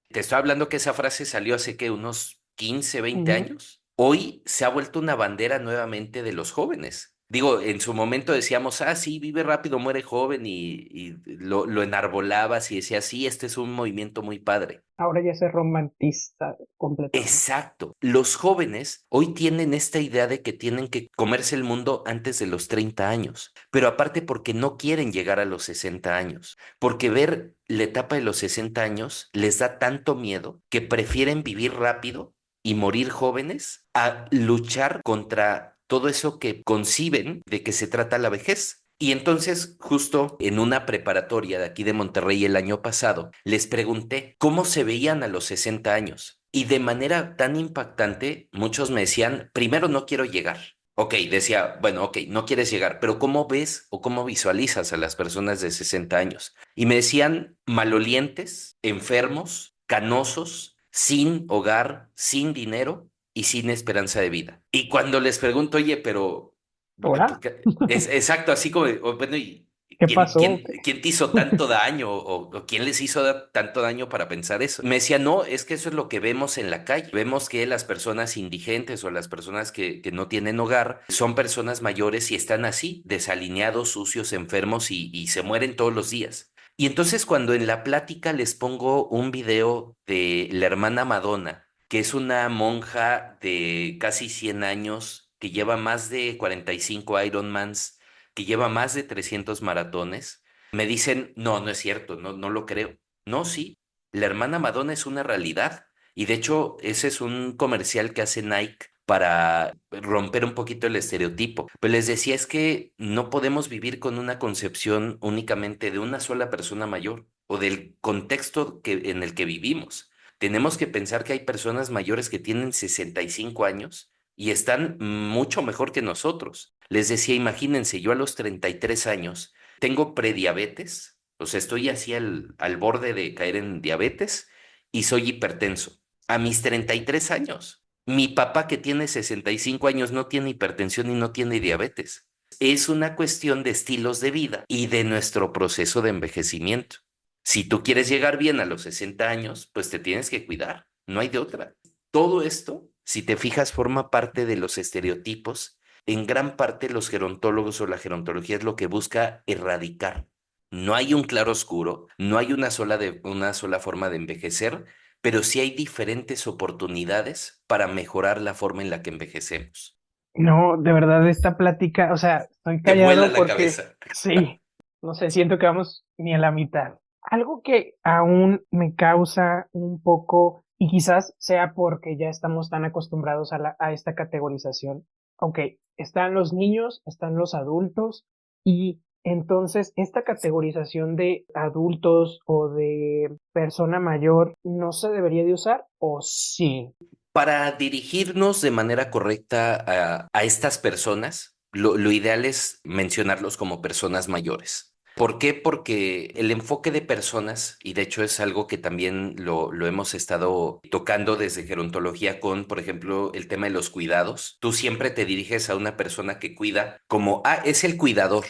Te estoy hablando que esa frase salió hace que unos 15, 20 Ujú. años. Hoy se ha vuelto una bandera nuevamente de los jóvenes. Digo, en su momento decíamos, ah, sí, vive rápido, muere joven y lo enarbolabas y decías, sí, este es un movimiento muy padre. Ahora ya se romantiza completamente. Exacto. Los jóvenes hoy tienen esta idea de que tienen que comerse el mundo antes de los 30 años, pero aparte porque no quieren llegar a los 60 años, porque ver la etapa de los 60 años les da tanto miedo que prefieren vivir rápido y morir jóvenes a luchar contra todo eso que conciben de que se trata la vejez. Y entonces, justo en una preparatoria de aquí de Monterrey el año pasado, les pregunté cómo se veían a los 60 años. Y de manera tan impactante, muchos me decían, primero no quiero llegar. Ok, decía, bueno, ok, no quieres llegar, pero ¿cómo ves o cómo visualizas a las personas de 60 años? Y me decían malolientes, enfermos, canosos, sin hogar, sin dinero y sin esperanza de vida. Y cuando les pregunto, oye, pero, ¿por ¿Ahora? qué? Es exacto, así como, bueno, ¿y ¿Qué quién, pasó? quién, quién te hizo tanto daño o quién les hizo tanto daño para pensar eso? Me decía, no, es que eso es lo que vemos en la calle. Vemos que las personas indigentes o las personas que no tienen hogar son personas mayores y están así, desalineados, sucios, enfermos y se mueren todos los días. Y entonces cuando en la plática les pongo un video de la hermana Madonna, que es una monja de casi 100 años, que lleva más de 45 Ironmans, que lleva más de 300 maratones, me dicen, no, no es cierto, no, no lo creo. No, sí, la hermana Madonna es una realidad. Y de hecho, ese es un comercial que hace Nike para romper un poquito el estereotipo. Pues les decía, es que no podemos vivir con una concepción únicamente de una sola persona mayor o del contexto en el que vivimos. Tenemos que pensar que hay personas mayores que tienen 65 años y están mucho mejor que nosotros. Les decía, imagínense, yo a los 33 años tengo prediabetes, o sea, estoy así al borde de caer en diabetes y soy hipertenso. A mis 33 años. Mi papá que tiene 65 años no tiene hipertensión y no tiene diabetes. Es una cuestión de estilos de vida y de nuestro proceso de envejecimiento. Si tú quieres llegar bien a los 60 años, pues te tienes que cuidar, no hay de otra. Todo esto, si te fijas, forma parte de los estereotipos. En gran parte los gerontólogos o la gerontología es lo que busca erradicar. No hay un claro oscuro, no hay una sola forma de envejecer, pero sí hay diferentes oportunidades para mejorar la forma en la que envejecemos. No, de verdad, esta plática, o sea, estoy Te vuela callado la porque cabeza. sí, no sé, siento que vamos ni a la mitad. Algo que aún me causa un poco, y quizás sea porque ya estamos tan acostumbrados a esta categorización. Ok, están los niños, están los adultos, y entonces esta categorización de adultos o de persona mayor no se debería de usar, ¿o sí? Para dirigirnos de manera correcta a estas personas, lo ideal es mencionarlos como personas mayores. ¿Por qué? Porque el enfoque de personas, y de hecho es algo que también lo hemos estado tocando desde gerontología con, por ejemplo, el tema de los cuidados. Tú siempre te diriges a una persona que cuida como, es el cuidador,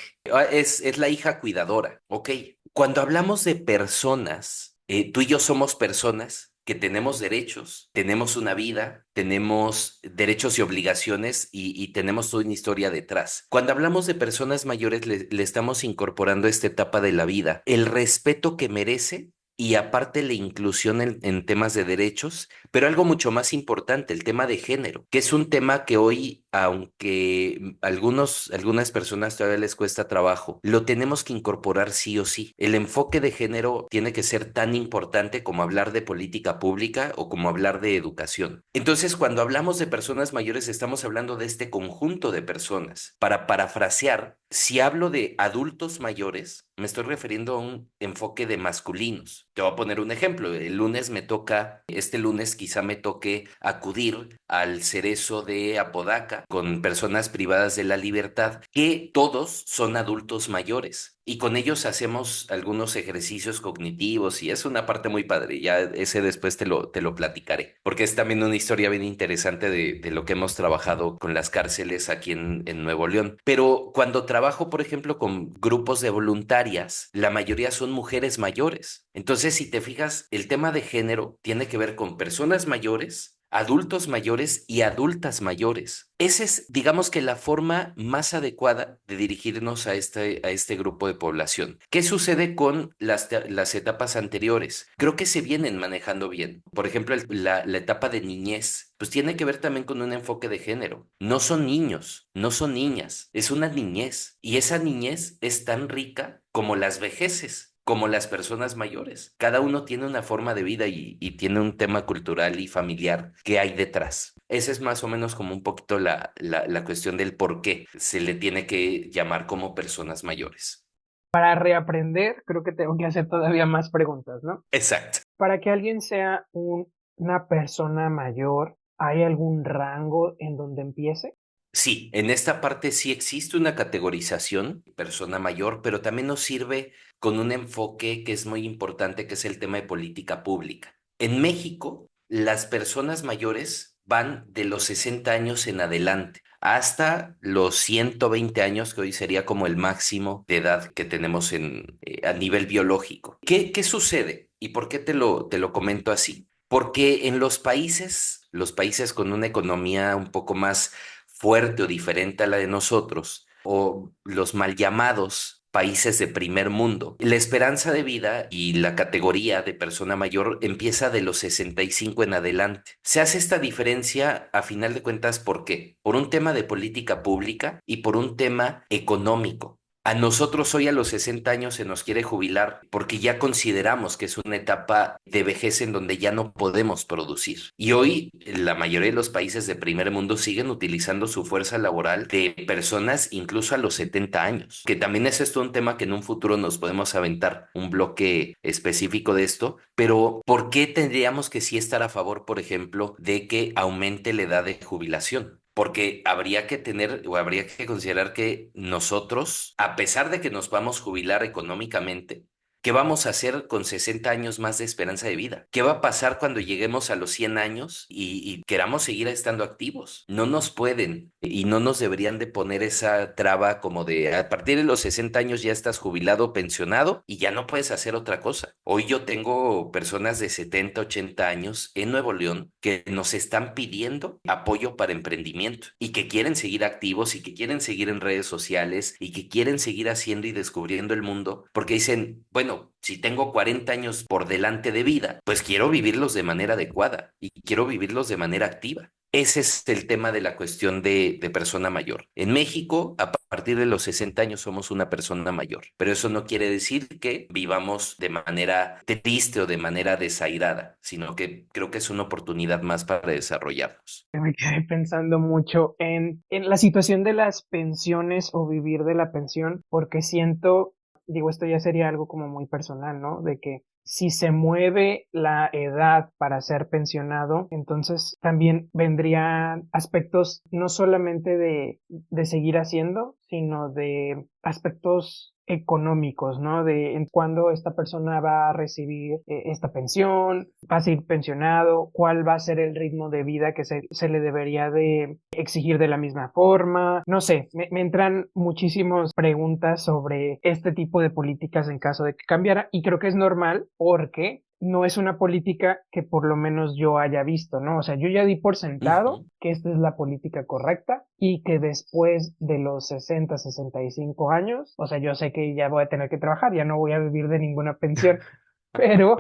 es la hija cuidadora. Ok, cuando hablamos de personas, tú y yo somos personas que tenemos derechos, tenemos una vida, tenemos derechos y obligaciones y tenemos toda una historia detrás. Cuando hablamos de personas mayores, le estamos incorporando a esta etapa de la vida el respeto que merece y aparte la inclusión en temas de derechos, pero algo mucho más importante, el tema de género, que es un tema que hoy, aunque algunas personas todavía les cuesta trabajo, lo tenemos que incorporar sí o sí. El enfoque de género tiene que ser tan importante como hablar de política pública o como hablar de educación. Entonces, cuando hablamos de personas mayores, estamos hablando de este conjunto de personas. Para parafrasear, si hablo de adultos mayores, me estoy refiriendo a un enfoque de masculinos. Te voy a poner un ejemplo. Este lunes quizá me toque acudir al Cerezo de Apodaca con personas privadas de la libertad, que todos son adultos mayores. Y con ellos hacemos algunos ejercicios cognitivos y es una parte muy padre. Ya ese después te lo platicaré, porque es también una historia bien interesante de lo que hemos trabajado con las cárceles aquí en Nuevo León. Pero cuando trabajo, por ejemplo, con grupos de voluntarias, la mayoría son mujeres mayores. Entonces, si te fijas, el tema de género tiene que ver con personas mayores, adultos mayores y adultas mayores. Esa es, digamos que la forma más adecuada de dirigirnos a este grupo de población. ¿Qué sucede con las etapas anteriores? Creo que se vienen manejando bien. Por ejemplo, la etapa de niñez, pues tiene que ver también con un enfoque de género. No son niños, no son niñas, es una niñez. Y esa niñez es tan rica como las vejeces, como las personas mayores. Cada uno tiene una forma de vida y tiene un tema cultural y familiar que hay detrás. Esa es más o menos como un poquito la cuestión del por qué se le tiene que llamar como personas mayores. Para reaprender, creo que tengo que hacer todavía más preguntas, ¿no? Exacto. Para que alguien sea un una persona mayor, ¿hay algún rango en donde empiece? Sí, en esta parte sí existe una categorización, persona mayor, pero también nos sirve con un enfoque que es muy importante, que es el tema de política pública. En México, las personas mayores van de los 60 años en adelante hasta los 120 años, que hoy sería como el máximo de edad que tenemos a nivel biológico. ¿Qué sucede? ¿Y por qué te lo comento así? Porque en los países con una economía un poco más fuerte o diferente a la de nosotros, o los mal llamados países de primer mundo, la esperanza de vida y la categoría de persona mayor empieza de los 65 en adelante. Se hace esta diferencia a final de cuentas, ¿por qué? Por un tema de política pública y por un tema económico. A nosotros hoy a los 60 años se nos quiere jubilar porque ya consideramos que es una etapa de vejez en donde ya no podemos producir. Y hoy la mayoría de los países de primer mundo siguen utilizando su fuerza laboral de personas incluso a los 70 años, que también es esto un tema que en un futuro nos podemos aventar un bloque específico de esto, pero ¿por qué tendríamos que sí estar a favor, por ejemplo, de que aumente la edad de jubilación? Porque habría que tener o habría que considerar que nosotros, a pesar de que nos vamos a jubilar económicamente, ¿qué vamos a hacer con 60 años más de esperanza de vida? ¿Qué va a pasar cuando lleguemos a los 100 años y queramos seguir estando activos? No nos pueden y no nos deberían de poner esa traba como de a partir de los 60 años ya estás jubilado, pensionado y ya no puedes hacer otra cosa. Hoy yo tengo personas de 70, 80 años en Nuevo León que nos están pidiendo apoyo para emprendimiento y que quieren seguir activos y que quieren seguir en redes sociales y que quieren seguir haciendo y descubriendo el mundo porque dicen, bueno, si tengo 40 años por delante de vida, pues quiero vivirlos de manera adecuada y quiero vivirlos de manera activa. Ese es el tema de la cuestión de persona mayor. En México, a partir de los 60 años somos una persona mayor, pero eso no quiere decir que vivamos de manera triste o de manera desairada, sino que creo que es una oportunidad más para desarrollarnos. Me quedé pensando mucho en la situación de las pensiones o vivir de la pensión, porque siento, digo, esto ya sería algo como muy personal, ¿no? De que si se mueve la edad para ser pensionado, entonces también vendrían aspectos no solamente de seguir haciendo, sino de aspectos económicos, ¿no? De en cuándo esta persona va a recibir esta pensión, va a ser pensionado, cuál va a ser el ritmo de vida que se le debería de exigir de la misma forma. No sé, me entran muchísimas preguntas sobre este tipo de políticas en caso de que cambiara y creo que es normal porque no es una política que por lo menos yo haya visto, ¿no? O sea, yo ya di por sentado Ujú. que esta es la política correcta y que después de los 60, 65 años, o sea, yo sé que ya voy a tener que trabajar, ya no voy a vivir de ninguna pensión, pero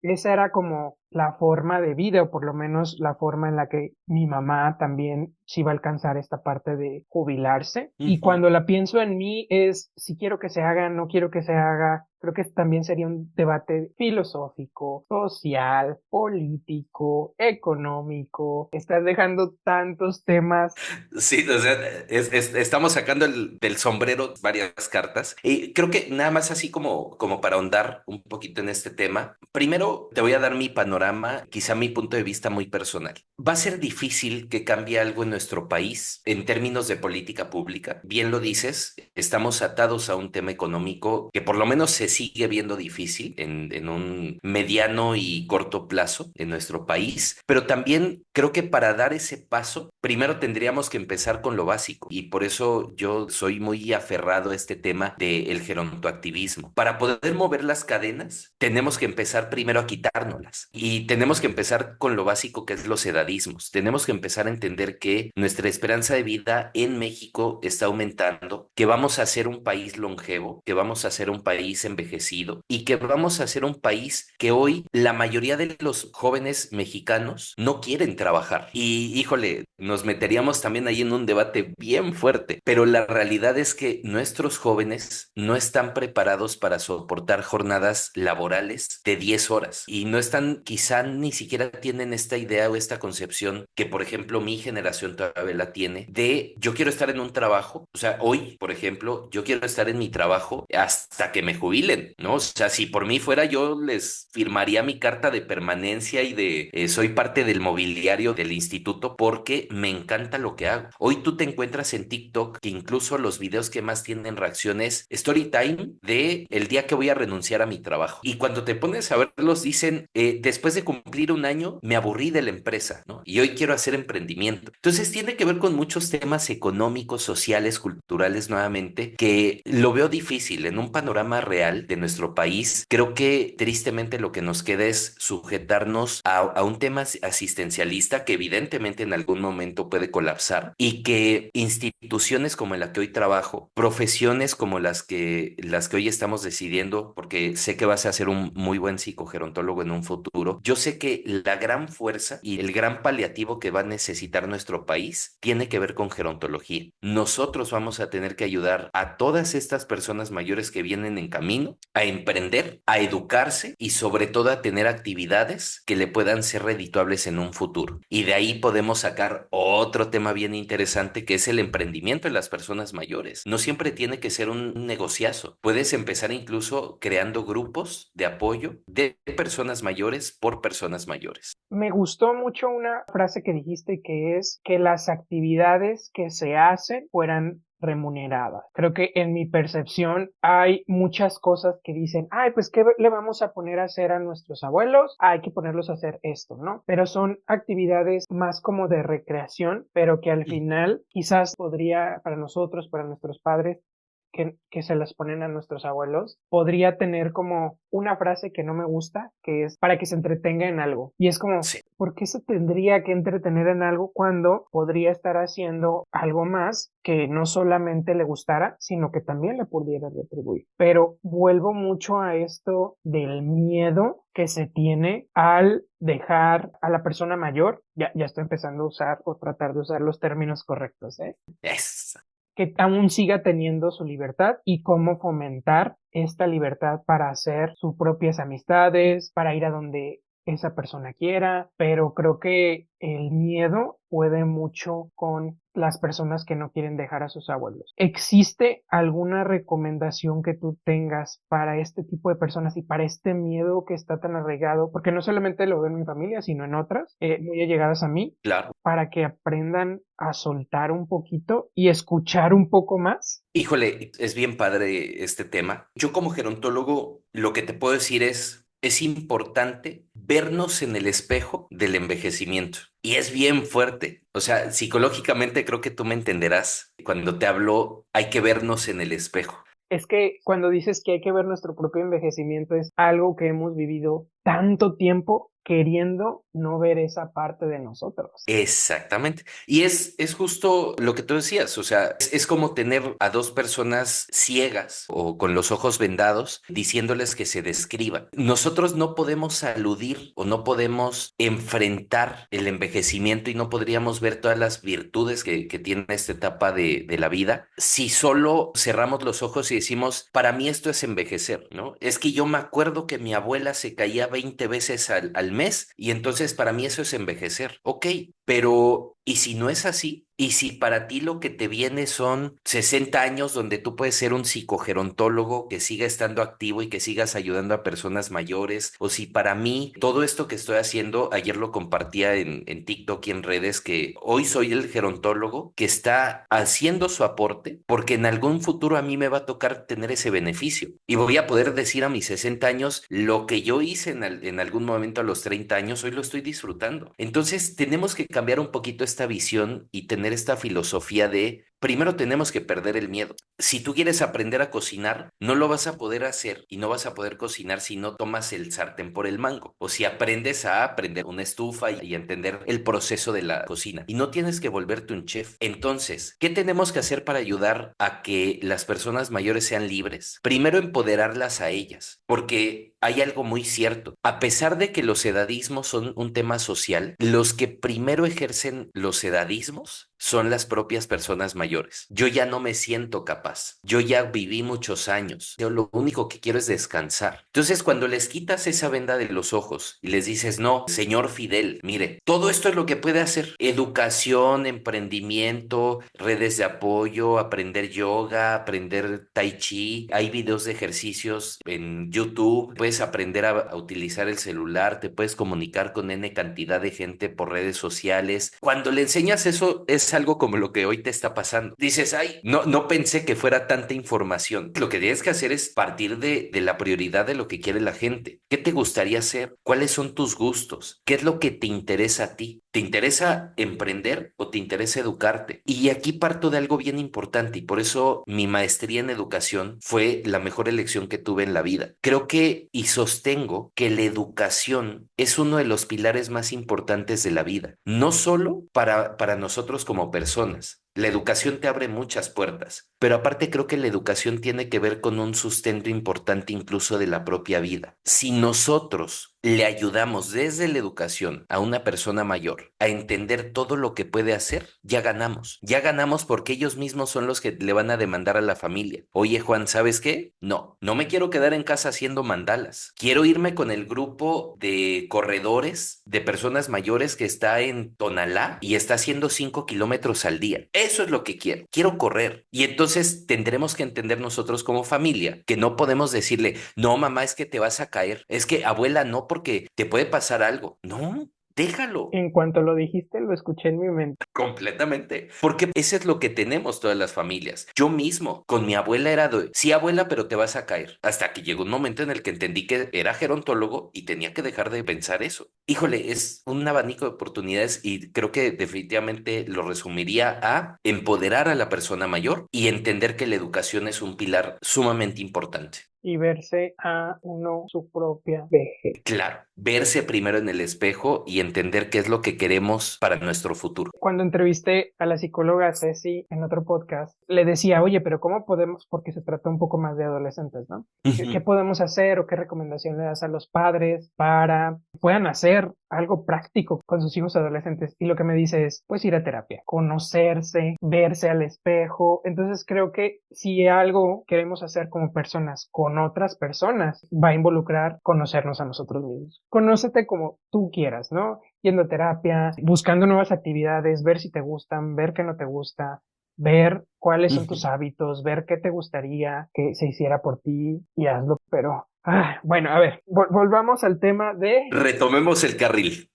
esa era como la forma de vida, o por lo menos la forma en la que mi mamá también sí va a alcanzar esta parte de jubilarse. Y Ujú. cuando la pienso en mí es si quiero que se haga, no quiero que se haga. Creo que también sería un debate filosófico, social, político, económico. Estás dejando tantos temas. Sí, o sea, estamos sacando del sombrero varias cartas. Y creo que nada más así como para ahondar un poquito en este tema, primero te voy a dar mi panorama, quizá mi punto de vista muy personal. Va a ser difícil que cambie algo en nuestro país en términos de política pública. Bien lo dices, estamos atados a un tema económico que por lo menos se sigue viendo difícil en un mediano y corto plazo en nuestro país, pero también creo que para dar ese paso, primero tendríamos que empezar con lo básico y por eso yo soy muy aferrado a este tema del gerontoactivismo. Para poder mover las cadenas, tenemos que empezar primero a quitárnoslas y tenemos que empezar con lo básico que es los edadismos. Tenemos que empezar a entender que nuestra esperanza de vida en México está aumentando, que vamos a ser un país longevo, que vamos a ser un país envejecido y que vamos a ser un país que hoy la mayoría de los jóvenes mexicanos no quieren trabajar. Y híjole, nos meteríamos también ahí en un debate bien fuerte, pero la realidad es que nuestros jóvenes no están preparados para soportar jornadas laborales de 10 horas y no están quizá ni siquiera tienen esta idea o esta concepción que, por ejemplo, mi generación todavía la tiene, de yo quiero estar en un trabajo, o sea, hoy, por ejemplo, yo quiero estar en mi trabajo hasta que me jubilen, ¿no? O sea, si por mí fuera, yo les firmaría mi carta de permanencia y de soy parte del mobiliario del instituto porque me encanta lo que hago. Hoy tú te encuentras en TikTok que incluso los videos que más tienen reacciones, story time de el día que voy a renunciar a mi trabajo. Y cuando te pones a verlos, dicen, después de cumplir un año, me aburrí de la empresa, ¿no? Y hoy quiero hacer emprendimiento. Entonces tiene que ver con muchos temas económicos, sociales, culturales, nuevamente, que lo veo difícil en un panorama real de nuestro país. Creo que tristemente lo que nos queda es sujetarnos a un tema asistencialista que evidentemente en algún momento puede colapsar y que instituciones como en la que hoy trabajo, profesiones como las que hoy estamos decidiendo, porque sé que vas a ser un muy buen psicogerontólogo en un futuro, yo sé que la gran fuerza y el gran paliativo que va a necesitar nuestro país tiene que ver con gerontología. Nosotros vamos a tener que ayudar a todas estas personas mayores que vienen en camino a emprender, a educarse y sobre todo a tener actividades que le puedan ser redituables en un futuro. Y de ahí podemos sacar otro tema bien interesante que es el emprendimiento en las personas mayores. No siempre tiene que ser un negociazo. Puedes empezar incluso creando grupos de apoyo de personas mayores por personas mayores. Me gustó mucho una frase que dijiste que es que las actividades que se hacen fueran remuneradas. Creo que en mi percepción hay muchas cosas que dicen, ay, pues ¿qué le vamos a poner a hacer a nuestros abuelos? Hay que ponerlos a hacer esto, ¿no? Pero son actividades más como de recreación, pero que al final quizás podría para nosotros, para nuestros padres, que se las ponen a nuestros abuelos, podría tener como una frase que no me gusta, que es para que se entretenga en algo. Y es como, Sí. ¿por qué se tendría que entretener en algo cuando podría estar haciendo algo más que no solamente le gustara, sino que también le pudiera retribuir? Pero vuelvo mucho a esto del miedo que se tiene al dejar a la persona mayor, ya estoy empezando a usar o tratar de usar los términos correctos, ¿eh? Es Que aún siga teniendo su libertad y cómo fomentar esta libertad para hacer sus propias amistades, para ir a donde esa persona quiera, pero creo que el miedo puede mucho con las personas que no quieren dejar a sus abuelos. ¿Existe alguna recomendación que tú tengas para este tipo de personas y para este miedo que está tan arraigado? Porque no solamente lo veo en mi familia, sino en otras muy allegadas a mí, claro. para que aprendan a soltar un poquito y escuchar un poco más. Híjole, es bien padre este tema. Yo como gerontólogo, lo que te puedo decir es importante vernos en el espejo del envejecimiento. Y es bien fuerte. O sea, psicológicamente creo que tú me entenderás. Cuando te hablo, hay que vernos en el espejo. Es que cuando dices que hay que ver nuestro propio envejecimiento es algo que hemos vivido tanto tiempo queriendo no ver esa parte de nosotros. Exactamente. Y es justo lo que tú decías, o sea, es como tener a dos personas ciegas o con los ojos vendados diciéndoles que se describan. Nosotros no podemos aludir o no podemos enfrentar el envejecimiento y no podríamos ver todas las virtudes que tiene esta etapa de la vida si solo cerramos los ojos y decimos, para mí esto es envejecer, ¿no? Es que yo me acuerdo que mi abuela se caía 20 veces al mes y entonces para mí eso es envejecer. Ok, pero ¿y si no es así? ¿Y si para ti lo que te viene son 60 años donde tú puedes ser un psicogerontólogo que siga estando activo y que sigas ayudando a personas mayores? O si para mí todo esto que estoy haciendo, ayer lo compartía en TikTok y en redes, que hoy soy el gerontólogo que está haciendo su aporte porque en algún futuro a mí me va a tocar tener ese beneficio y voy a poder decir a mis 60 años lo que yo hice en algún momento a los 30 años, hoy lo estoy disfrutando. Entonces tenemos que cambiar un poquito esta visión y tener esta filosofía de, primero tenemos que perder el miedo. Si tú quieres aprender a cocinar, no lo vas a poder hacer y no vas a poder cocinar si no tomas el sartén por el mango o si aprendes a aprender una estufa y entender el proceso de la cocina y no tienes que volverte un chef. Entonces, ¿qué tenemos que hacer para ayudar a que las personas mayores sean libres? Primero, empoderarlas a ellas, porque hay algo muy cierto. A pesar de que los edadismos son un tema social, los que primero ejercen los edadismos son las propias personas mayores. Yo ya no me siento capaz. Yo ya viví muchos años. Yo lo único que quiero es descansar. Entonces, cuando les quitas esa venda de los ojos y les dices, no, señor Fidel, mire, todo esto es lo que puede hacer. Educación, emprendimiento, redes de apoyo, aprender yoga, aprender tai chi. Hay videos de ejercicios en YouTube. Puedes aprender a utilizar el celular, te puedes comunicar con N cantidad de gente por redes sociales. Cuando le enseñas eso, es algo como lo que hoy te está pasando. Dices, ay, no pensé que fuera tanta información. Lo que tienes que hacer es partir de la prioridad de lo que quiere la gente. ¿Qué te gustaría hacer? ¿Cuáles son tus gustos? ¿Qué es lo que te interesa a ti? ¿Te interesa emprender o te interesa educarte? Y aquí parto de algo bien importante y por eso mi maestría en educación fue la mejor elección que tuve en la vida. Creo que y sostengo que la educación es uno de los pilares más importantes de la vida, no solo para nosotros como personas. La educación te abre muchas puertas, pero aparte creo que la educación tiene que ver con un sustento importante incluso de la propia vida. Si nosotros le ayudamos desde la educación a una persona mayor a entender todo lo que puede hacer, ya ganamos. Ya ganamos porque ellos mismos son los que le van a demandar a la familia. Oye, Juan, ¿sabes qué? No me quiero quedar en casa haciendo mandalas. Quiero irme con el grupo de corredores de personas mayores que está en Tonalá y está haciendo 5 kilómetros al día. Eso es lo que quiero. Quiero correr. Y entonces tendremos que entender nosotros como familia que no podemos decirle, no, mamá, es que te vas a caer. Es que abuela, no, porque te puede pasar algo. No, déjalo. En cuanto lo dijiste, lo escuché en mi mente. Completamente. Porque eso es lo que tenemos todas las familias. Yo mismo, con mi abuela era de, sí, abuela, pero te vas a caer. Hasta que llegó un momento en el que entendí que era gerontólogo y tenía que dejar de pensar eso. Híjole, es un abanico de oportunidades y creo que definitivamente lo resumiría a empoderar a la persona mayor y entender que la educación es un pilar sumamente importante. Y verse a uno su propia vejez. Claro, verse primero en el espejo y entender qué es lo que queremos para nuestro futuro. Cuando entrevisté a la psicóloga Ceci en otro podcast, le decía, oye, pero ¿cómo podemos? Porque se trata un poco más de adolescentes, ¿no? ¿Qué Ujú. podemos hacer o qué recomendación le das a los padres para que puedan hacer algo práctico con sus hijos adolescentes? Y lo que me dice es, pues ir a terapia, conocerse, verse al espejo. Entonces creo que si algo queremos hacer como personas con otras personas, va a involucrar conocernos a nosotros mismos. Conócete como tú quieras, ¿no? Yendo a terapia, buscando nuevas actividades, ver si te gustan, ver qué no te gusta, ver cuáles son tus Ujú. hábitos, ver qué te gustaría que se hiciera por ti y hazlo. Pero, bueno, a ver, volvamos al tema de Retomemos el carril.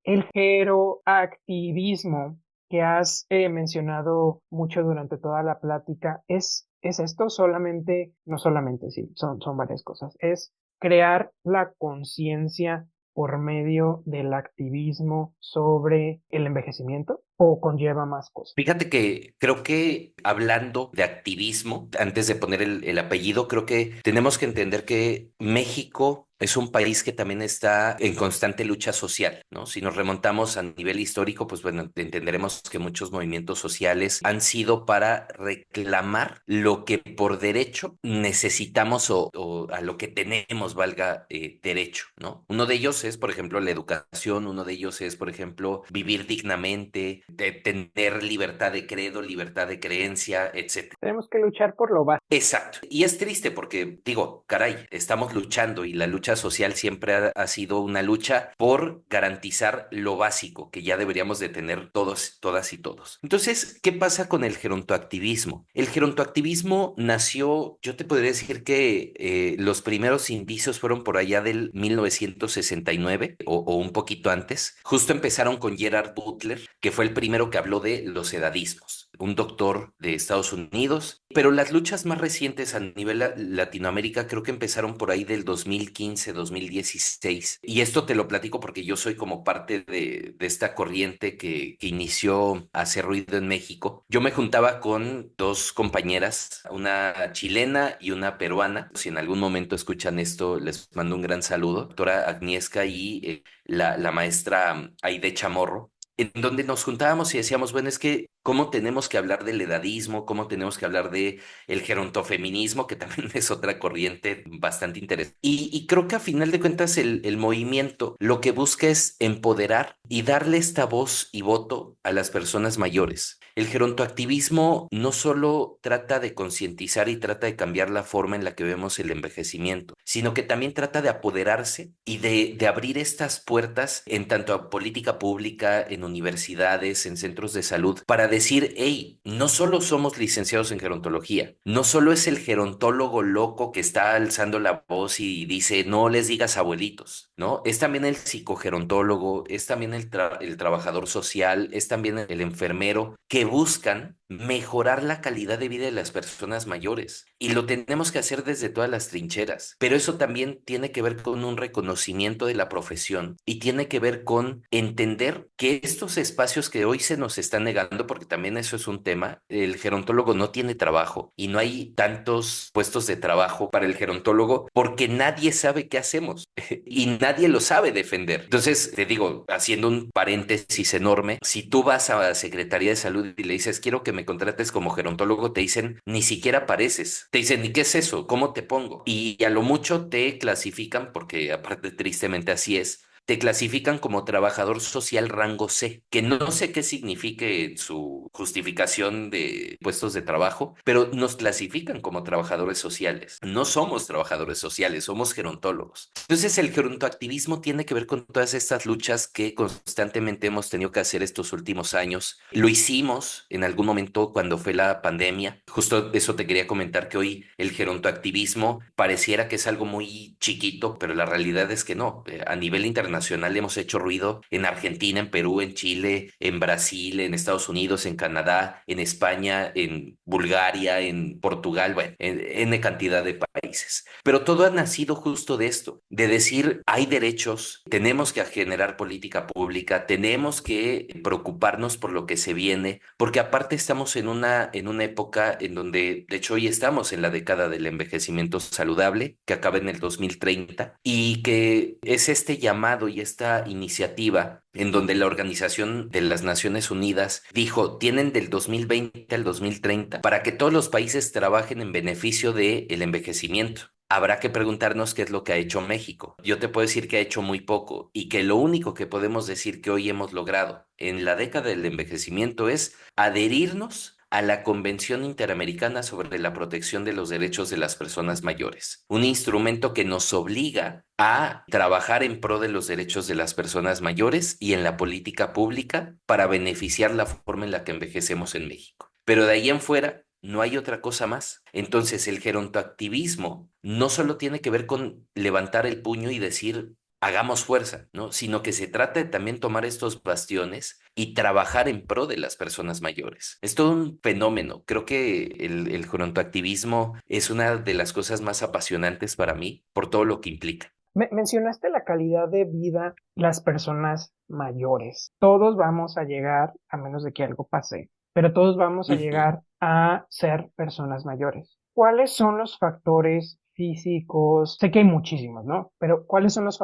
el geroactivismo que has mencionado mucho durante toda la plática. ¿Es esto solamente, no solamente, sí, son varias cosas, es crear la conciencia por medio del activismo sobre el envejecimiento o conlleva más cosas? Fíjate que creo que hablando de activismo, antes de poner el apellido, creo que tenemos que entender que México es un país que también está en constante lucha social, ¿no? Si nos remontamos a nivel histórico, pues bueno, entenderemos que muchos movimientos sociales han sido para reclamar lo que por derecho necesitamos o a lo que tenemos valga derecho, ¿no? Uno de ellos es, por ejemplo, la educación, uno de ellos es, por ejemplo, vivir dignamente, de tener libertad de credo, libertad de creencia, etcétera. Tenemos que luchar por lo básico. Exacto. Y es triste porque, digo, caray, estamos luchando y la lucha social siempre ha sido una lucha por garantizar lo básico que ya deberíamos de tener todos, todas y todos. Entonces, ¿qué pasa con el gerontoactivismo? El gerontoactivismo nació, yo te podría decir que los primeros indicios fueron por allá del 1969 o un poquito antes. Justo empezaron con Gerard Butler, que fue el primero que habló de los edadismos, un doctor de Estados Unidos, pero las luchas más recientes a nivel Latinoamérica creo que empezaron por ahí del 2015, 2016. Y esto te lo platico porque yo soy como parte de esta corriente que inició a hacer ruido en México. Yo me juntaba con dos compañeras, una chilena y una peruana. Si en algún momento escuchan esto, les mando un gran saludo. Doctora Agnieszka y la maestra Aide Chamorro, en donde nos juntábamos y decíamos, bueno, es que cómo tenemos que hablar del edadismo, cómo tenemos que hablar de el gerontofeminismo, que también es otra corriente bastante interesante. Y creo que a final de cuentas el movimiento lo que busca es empoderar y darle esta voz y voto a las personas mayores. El gerontoactivismo no solo trata de concientizar y trata de cambiar la forma en la que vemos el envejecimiento, sino que también trata de apoderarse y de abrir estas puertas en tanto a política pública, en universidades, en centros de salud, para decir, hey, no solo somos licenciados en gerontología, no solo es el gerontólogo loco que está alzando la voz y dice, no les digas abuelitos, ¿no? Es también el psicogerontólogo, es también el trabajador social, es también el enfermero que buscan mejorar la calidad de vida de las personas mayores. Y lo tenemos que hacer desde todas las trincheras. Pero eso también tiene que ver con un reconocimiento de la profesión y tiene que ver con entender que estos espacios que hoy se nos están negando, porque también eso es un tema, el gerontólogo no tiene trabajo y no hay tantos puestos de trabajo para el gerontólogo porque nadie sabe qué hacemos y nadie lo sabe defender. Entonces, te digo, haciendo un paréntesis enorme, si tú vas a la Secretaría de Salud y le dices, quiero que me contrates como gerontólogo, te dicen, ni siquiera pareces. Te dicen, ¿y qué es eso? ¿Cómo te pongo? Y a lo mucho te clasifican, porque aparte tristemente así es, te clasifican como trabajador social rango C, que no sé qué signifique su justificación de puestos de trabajo, pero nos clasifican como trabajadores sociales. No somos trabajadores sociales, somos gerontólogos. Entonces el gerontoactivismo tiene que ver con todas estas luchas que constantemente hemos tenido que hacer estos últimos años. Lo hicimos en algún momento cuando fue la pandemia. Justo eso te quería comentar, que hoy el gerontoactivismo pareciera que es algo muy chiquito, pero la realidad es que no. A nivel internacional hemos hecho ruido en Argentina, en Perú, en Chile, en Brasil, en Estados Unidos, en Canadá, en España, en Bulgaria, en Portugal, bueno, en N cantidad de países. Pero todo ha nacido justo de esto, de decir, hay derechos, tenemos que generar política pública, tenemos que preocuparnos por lo que se viene, porque aparte estamos en una época en donde, de hecho, hoy estamos en la década del envejecimiento saludable, que acaba en el 2030, y que es este llamado y esta iniciativa en donde la Organización de las Naciones Unidas dijo, tienen del 2020 al 2030 para que todos los países trabajen en beneficio del envejecimiento. Habrá que preguntarnos qué es lo que ha hecho México. Yo te puedo decir que ha hecho muy poco y que lo único que podemos decir que hoy hemos logrado en la década del envejecimiento es adherirnos a la Convención Interamericana sobre la Protección de los Derechos de las Personas Mayores, un instrumento que nos obliga a trabajar en pro de los derechos de las personas mayores y en la política pública para beneficiar la forma en la que envejecemos en México. Pero de ahí en fuera, no hay otra cosa más. Entonces, el gerontoactivismo no solo tiene que ver con levantar el puño y decir, hagamos fuerza, ¿no? Sino que se trata de también tomar estos bastiones y trabajar en pro de las personas mayores. Es todo un fenómeno. Creo que el gerontoactivismo es una de las cosas más apasionantes para mí por todo lo que implica. Mencionaste la calidad de vida las personas mayores. Todos vamos a llegar, a menos de que algo pase, pero todos vamos a Ujú. llegar a ser personas mayores. ¿Cuáles son los factores físicos? Sé que hay muchísimos, ¿no? Pero ¿cuáles son los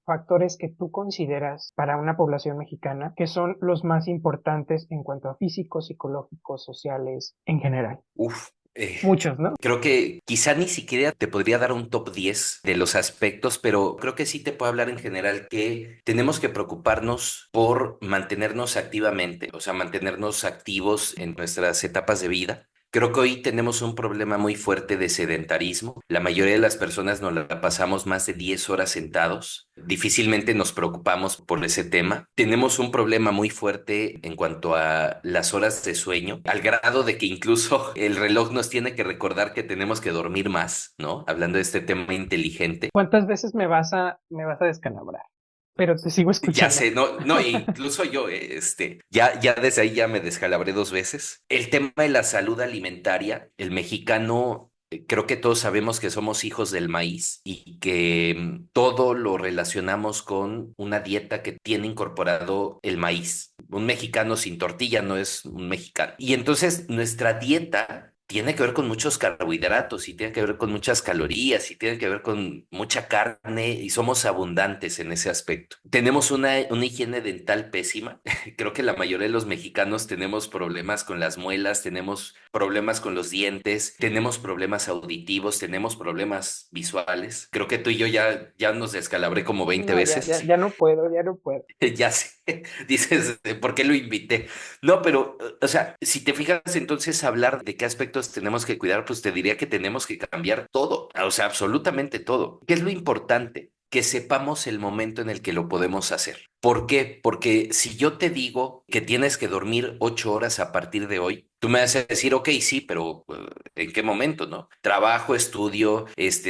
factores que tú consideras para una población mexicana que son los más importantes en cuanto a físicos, psicológicos, sociales, en general? Uf. Muchos, ¿no? Creo que quizá ni siquiera te podría dar un top 10 de los aspectos, pero creo que sí te puedo hablar en general que tenemos que preocuparnos por mantenernos activamente, o sea, mantenernos activos en nuestras etapas de vida. Creo que hoy tenemos un problema muy fuerte de sedentarismo. La mayoría de las personas nos la pasamos más de 10 horas sentados. Difícilmente nos preocupamos por ese tema. Tenemos un problema muy fuerte en cuanto a las horas de sueño, al grado de que incluso el reloj nos tiene que recordar que tenemos que dormir más, ¿no? Hablando de este tema inteligente. ¿Cuántas veces me vas a descalabrar? Pero te sigo Ya escuchando. sé, no, no, incluso yo, ya desde ahí ya me descalabré 2 veces. El tema de la salud alimentaria, el mexicano, creo que todos sabemos que somos hijos del maíz y que todo lo relacionamos con una dieta que tiene incorporado el maíz. Un mexicano sin tortilla no es un mexicano. Y entonces nuestra dieta tiene que ver con muchos carbohidratos y tiene que ver con muchas calorías y tiene que ver con mucha carne y somos abundantes en ese aspecto. Tenemos una higiene dental pésima. Creo que la mayoría de los mexicanos tenemos problemas con las muelas, tenemos problemas con los dientes, tenemos problemas auditivos, tenemos problemas visuales. Creo que tú y yo ya nos descalabré como 20 No, ya, ya, veces. ya no puedo, ya no puedo. Ya sé, dices, ¿por qué lo invité? No, pero, o sea, si te fijas entonces hablar de qué aspectos tenemos que cuidar, pues te diría que tenemos que cambiar todo, o sea, absolutamente todo. ¿Qué es lo importante? Que sepamos el momento en el que lo podemos hacer. ¿Por qué? Porque si yo te digo que tienes que dormir 8 horas a partir de hoy, tú me vas a decir, ok, sí, pero ¿en qué momento, no? Trabajo, estudio,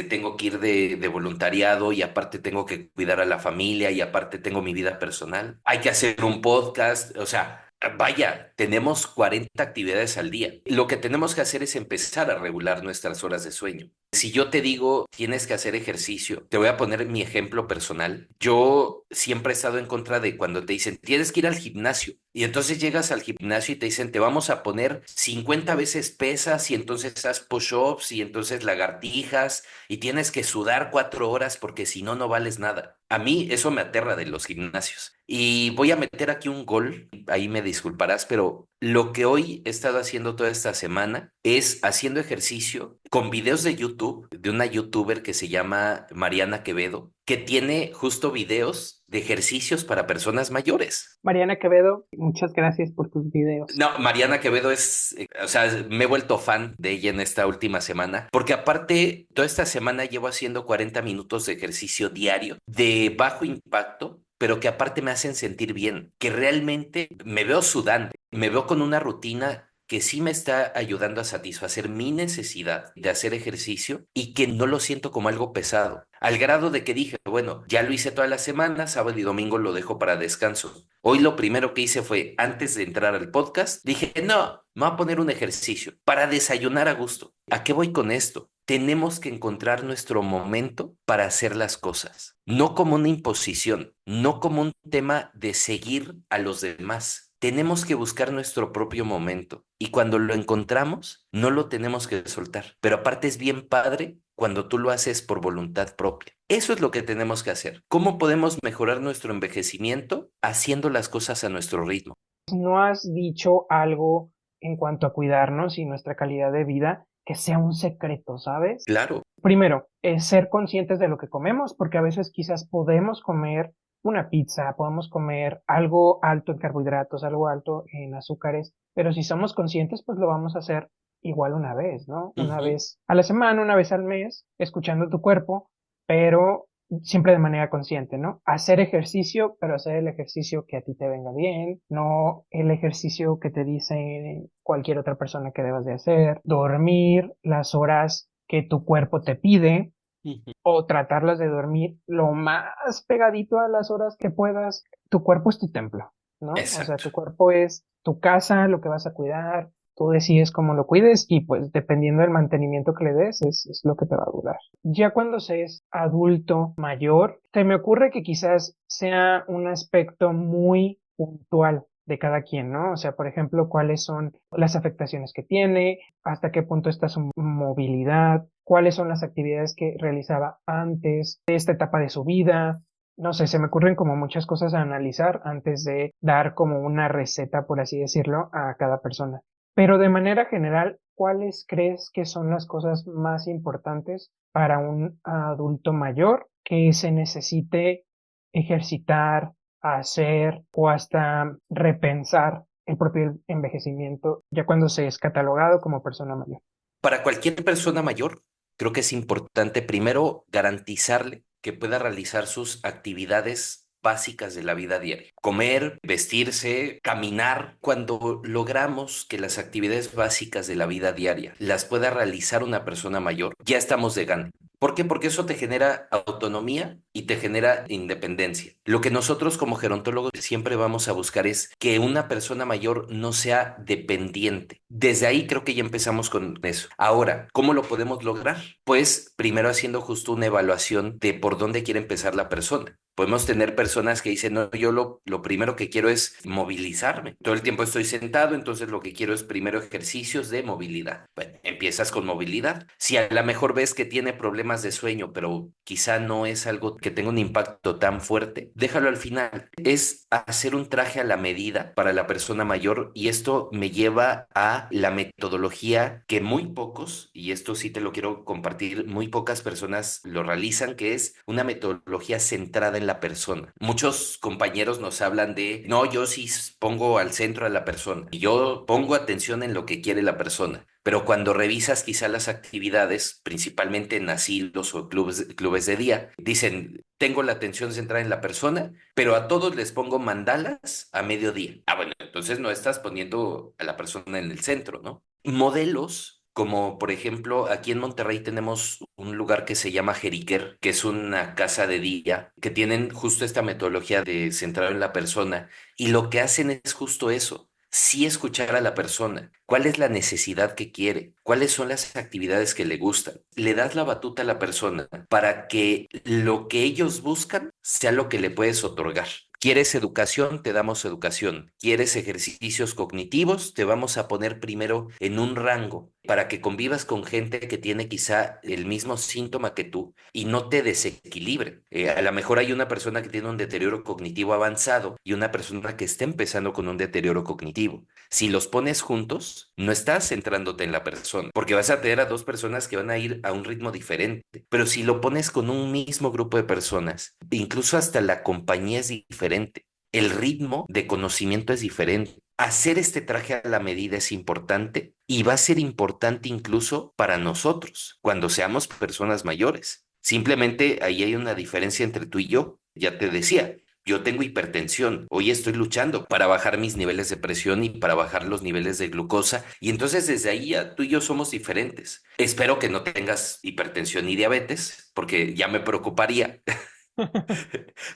tengo que ir de voluntariado y aparte tengo que cuidar a la familia y aparte tengo mi vida personal. Hay que hacer un podcast, o sea, vaya, tenemos 40 actividades al día. Lo que tenemos que hacer es empezar a regular nuestras horas de sueño. Si yo te digo, tienes que hacer ejercicio, te voy a poner mi ejemplo personal. Yo siempre he estado en contra de cuando te dicen, tienes que ir al gimnasio. Y entonces llegas al gimnasio y te dicen, te vamos a poner 50 veces pesas y entonces haz push-ups y entonces lagartijas y tienes que sudar 4 horas porque si no, no vales nada. A mí eso me aterra de los gimnasios. Y voy a meter aquí un gol, ahí me disculparás, pero lo que hoy he estado haciendo toda esta semana es haciendo ejercicio con videos de YouTube de una youtuber que se llama Mariana Quevedo, que tiene justo videos de ejercicios para personas mayores. Mariana Quevedo, muchas gracias por tus videos. No, Mariana Quevedo o sea, me he vuelto fan de ella en esta última semana, porque aparte, toda esta semana llevo haciendo 40 minutos de ejercicio diario, de bajo impacto, pero que aparte me hacen sentir bien, que realmente me veo sudante, me veo con una rutina que sí me está ayudando a satisfacer mi necesidad de hacer ejercicio y que no lo siento como algo pesado, al grado de que dije, bueno, ya lo hice toda la semana, sábado y domingo lo dejo para descanso. Hoy lo primero que hice fue, antes de entrar al podcast, dije, no, me voy a poner un ejercicio para desayunar a gusto. ¿A qué voy con esto? Tenemos que encontrar nuestro momento para hacer las cosas, no como una imposición, no como un tema de seguir a los demás. Tenemos que buscar nuestro propio momento y cuando lo encontramos, no lo tenemos que soltar. Pero aparte es bien padre cuando tú lo haces por voluntad propia. Eso es lo que tenemos que hacer. ¿Cómo podemos mejorar nuestro envejecimiento? Haciendo las cosas a nuestro ritmo. No has dicho algo en cuanto a cuidarnos y nuestra calidad de vida que sea un secreto, ¿sabes? Claro, Primero, es ser conscientes de lo que comemos, porque a veces quizás podemos comer una pizza, podemos comer algo alto en carbohidratos, algo alto en azúcares, pero si somos conscientes, pues lo vamos a hacer igual una vez, ¿no? Una ujú, vez a la semana, una vez al mes, escuchando tu cuerpo, pero siempre de manera consciente, ¿no? Hacer ejercicio, pero hacer el ejercicio que a ti te venga bien, no el ejercicio que te dice cualquier otra persona que debas de hacer, dormir las horas que tu cuerpo te pide ujú. o tratarlas de dormir lo más pegadito a las horas que puedas. Tu cuerpo es tu templo, ¿no? O sea, Exacto. tu cuerpo es tu casa, lo que vas a cuidar, tú decides cómo lo cuides y pues dependiendo del mantenimiento que le des es lo que te va a durar. Ya cuando se es adulto mayor, se me ocurre que quizás sea un aspecto muy puntual de cada quien, ¿no? O sea, por ejemplo, cuáles son las afectaciones que tiene, hasta qué punto está su movilidad, cuáles son las actividades que realizaba antes de esta etapa de su vida. No sé, se me ocurren como muchas cosas a analizar antes de dar como una receta, por así decirlo, a cada persona. Pero de manera general, ¿cuáles crees que son las cosas más importantes para un adulto mayor que se necesite ejercitar, hacer o hasta repensar el propio envejecimiento ya cuando se es catalogado como persona mayor? Para cualquier persona mayor, creo que es importante primero garantizarle que pueda realizar sus actividades básicas de la vida diaria. Comer, vestirse, caminar. Cuando logramos que las actividades básicas de la vida diaria las pueda realizar una persona mayor, ya estamos de gane. ¿Por qué? Porque eso te genera autonomía y te genera independencia. Lo que nosotros como gerontólogos siempre vamos a buscar es que una persona mayor no sea dependiente. Desde ahí creo que ya empezamos con eso. Ahora, ¿cómo lo podemos lograr? Pues primero haciendo justo una evaluación de por dónde quiere empezar la persona. Podemos tener personas que dicen, no, yo lo primero que quiero es movilizarme. Todo el tiempo estoy sentado, entonces lo que quiero es primero ejercicios de movilidad. Bueno, empiezas con movilidad. Si a lo mejor ves que tiene problemas de sueño, pero quizá no es algo que tenga un impacto tan fuerte, déjalo al final. Es hacer un traje a la medida para la persona mayor y esto me lleva a la metodología que muy pocos, y esto sí te lo quiero compartir, muy pocas personas lo realizan, que es una metodología centrada en la persona. Muchos compañeros nos hablan de, no, yo sí pongo al centro a la persona y yo pongo atención en lo que quiere la persona. Pero cuando revisas quizá las actividades, principalmente en asilos o clubes de día, dicen, tengo la atención centrada en la persona, pero a todos les pongo mandalas a mediodía. Ah, bueno, entonces no estás poniendo a la persona en el centro, ¿no? Modelos, como por ejemplo, aquí en Monterrey tenemos un lugar que se llama Jeriquer, que es una casa de día, que tienen justo esta metodología de centrar en la persona, y lo que hacen es justo eso. Sí escuchar a la persona, cuál es la necesidad que quiere, cuáles son las actividades que le gustan. Le das la batuta a la persona para que lo que ellos buscan sea lo que le puedes otorgar. ¿Quieres educación? Te damos educación. ¿Quieres ejercicios cognitivos? Te vamos a poner primero en un rango para que convivas con gente que tiene quizá el mismo síntoma que tú y no te desequilibre. A lo mejor hay una persona que tiene un deterioro cognitivo avanzado y una persona que está empezando con un deterioro cognitivo. Si los pones juntos, no estás centrándote en la persona, porque vas a tener a dos personas que van a ir a un ritmo diferente. Pero si lo pones con un mismo grupo de personas, incluso hasta la compañía es diferente. El ritmo de conocimiento es diferente. Hacer este traje a la medida es importante y va a ser importante incluso para nosotros cuando seamos personas mayores. Simplemente ahí hay una diferencia entre tú y yo. Ya te decía, yo tengo hipertensión. Hoy estoy luchando para bajar mis niveles de presión y para bajar los niveles de glucosa. Y entonces desde ahí ya tú y yo somos diferentes. Espero que no tengas hipertensión ni diabetes, porque ya me preocuparía.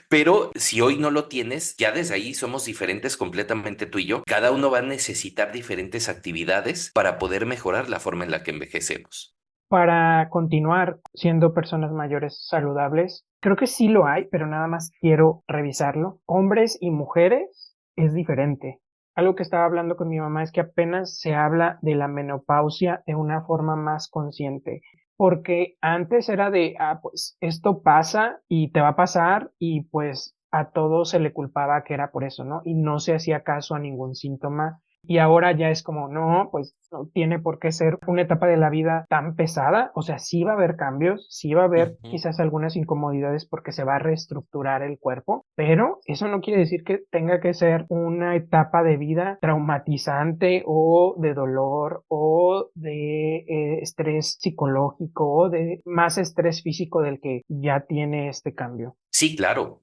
Pero si hoy no lo tienes, ya desde ahí somos diferentes completamente tú y yo. Cada uno va a necesitar diferentes actividades para poder mejorar la forma en la que envejecemos. Para continuar siendo personas mayores saludables, creo que sí lo hay, pero nada más quiero revisarlo. Hombres y mujeres es diferente. Algo que estaba hablando con mi mamá es que apenas se habla de la menopausia de una forma más consciente, porque antes era de, pues esto pasa y te va a pasar y pues a todos se le culpaba que era por eso, ¿no? Y no se hacía caso a ningún síntoma y ahora ya es como, no, pues no tiene por qué ser una etapa de la vida tan pesada. O sea, sí va a haber cambios, sí va a haber Ujú. quizás algunas incomodidades porque se va a reestructurar el cuerpo, pero eso no quiere decir que tenga que ser una etapa de vida traumatizante o de dolor o de estrés psicológico o de más estrés físico del que ya tiene este cambio. Sí, claro,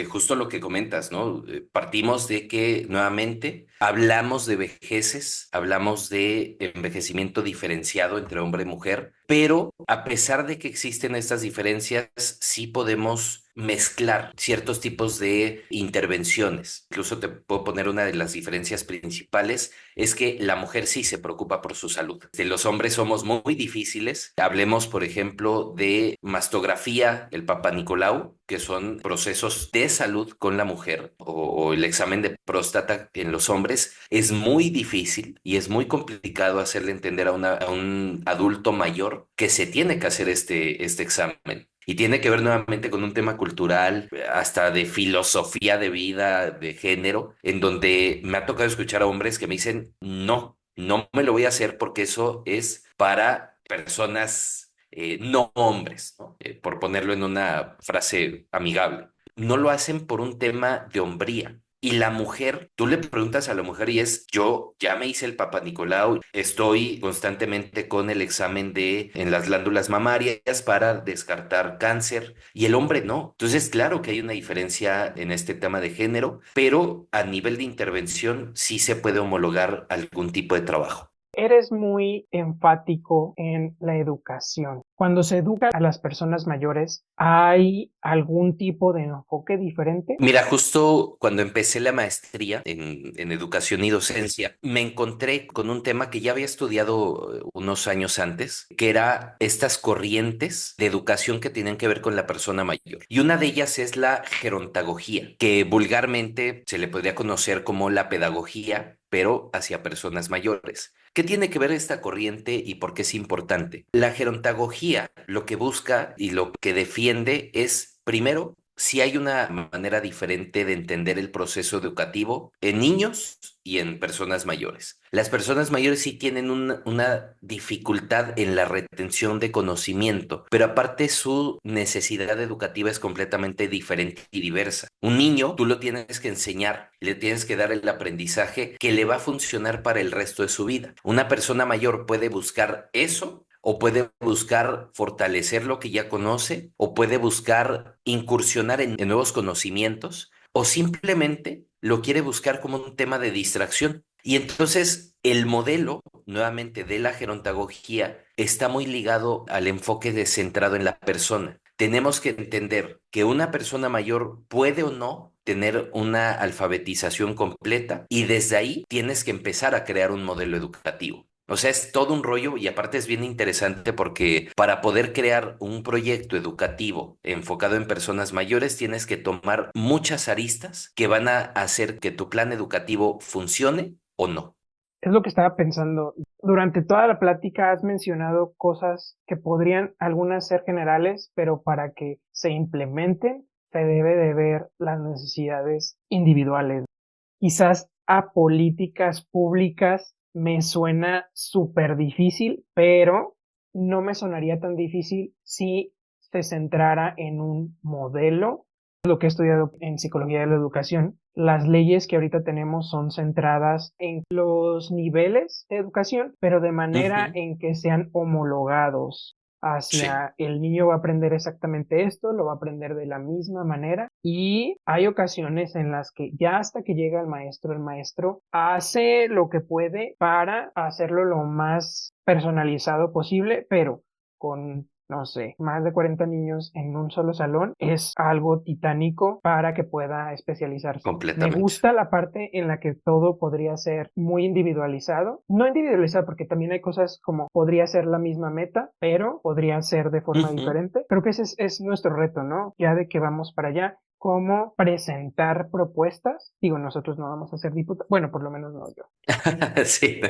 justo lo que comentas, ¿no? Partimos de que nuevamente hablamos de vejeces, hablamos de envejecimiento diferenciado entre hombre y mujer, pero a pesar de que existen estas diferencias, sí podemos mezclar ciertos tipos de intervenciones. Incluso te puedo poner una de las diferencias principales, es que la mujer sí se preocupa por su salud. Los hombres somos muy difíciles. Hablemos, por ejemplo, de mastografía, el Papa Nicolau, que son procesos de salud con la mujer, o el examen de próstata en los hombres. Es muy difícil y es muy complicado hacerle entender a un adulto mayor que se tiene que hacer este examen. Y tiene que ver nuevamente con un tema cultural, hasta de filosofía de vida, de género, en donde me ha tocado escuchar a hombres que me dicen, no, no me lo voy a hacer porque eso es para personas no hombres, ¿no? Por ponerlo en una frase amigable. No lo hacen por un tema de hombría. Y la mujer, tú le preguntas a la mujer y es, yo ya me hice el Papa Nicolau, estoy constantemente con el examen de en las glándulas mamarias para descartar cáncer y el hombre no. Entonces, claro que hay una diferencia en este tema de género, pero a nivel de intervención sí se puede homologar algún tipo de trabajo. Eres muy enfático en la educación. Cuando se educa a las personas mayores, ¿hay algún tipo de enfoque diferente? Mira, justo cuando empecé la maestría en educación y docencia, me encontré con un tema que ya había estudiado unos años antes, que era estas corrientes de educación que tienen que ver con la persona mayor. Y una de ellas es la gerontagogía, que vulgarmente se le podría conocer como la pedagogía, pero hacia personas mayores. ¿Qué tiene que ver esta corriente y por qué es importante? La gerontagogía lo que busca y lo que defiende es, primero, si hay una manera diferente de entender el proceso educativo en niños y en personas mayores. Las personas mayores sí tienen una dificultad en la retención de conocimiento, pero aparte su necesidad educativa es completamente diferente y diversa. Un niño, tú lo tienes que enseñar, le tienes que dar el aprendizaje que le va a funcionar para el resto de su vida. Una persona mayor puede buscar eso o puede buscar fortalecer lo que ya conoce, o puede buscar incursionar en nuevos conocimientos, o simplemente lo quiere buscar como un tema de distracción. Y entonces el modelo, nuevamente, de la gerontagogía está muy ligado al enfoque centrado en la persona. Tenemos que entender que una persona mayor puede o no tener una alfabetización completa y desde ahí tienes que empezar a crear un modelo educativo. O sea, es todo un rollo y aparte es bien interesante porque para poder crear un proyecto educativo enfocado en personas mayores tienes que tomar muchas aristas que van a hacer que tu plan educativo funcione o no. Es lo que estaba pensando. Durante toda la plática has mencionado cosas que podrían algunas ser generales, pero para que se implementen se debe de ver las necesidades individuales. Quizás a políticas públicas me suena súper difícil, pero no me sonaría tan difícil si se centrara en un modelo. Lo que he estudiado en psicología de la educación, las leyes que ahorita tenemos son centradas en los niveles de educación, pero de manera Ujú. en que sean homologados Sí, hacia el niño va a aprender exactamente esto, lo va a aprender de la misma manera y hay ocasiones en las que ya hasta que llega el maestro hace lo que puede para hacerlo lo más personalizado posible, pero con, no sé, más de 40 niños en un solo salón es algo titánico para que pueda especializarse. Me completamente. gusta la parte en la que todo podría ser muy individualizado. No individualizado porque también hay cosas como podría ser la misma meta, pero podría ser de forma Ujú. diferente. Creo que ese es nuestro reto, ¿no? Ya de que vamos para allá, cómo presentar propuestas. Digo, nosotros no vamos a ser diputados, bueno, por lo menos no yo. Sí,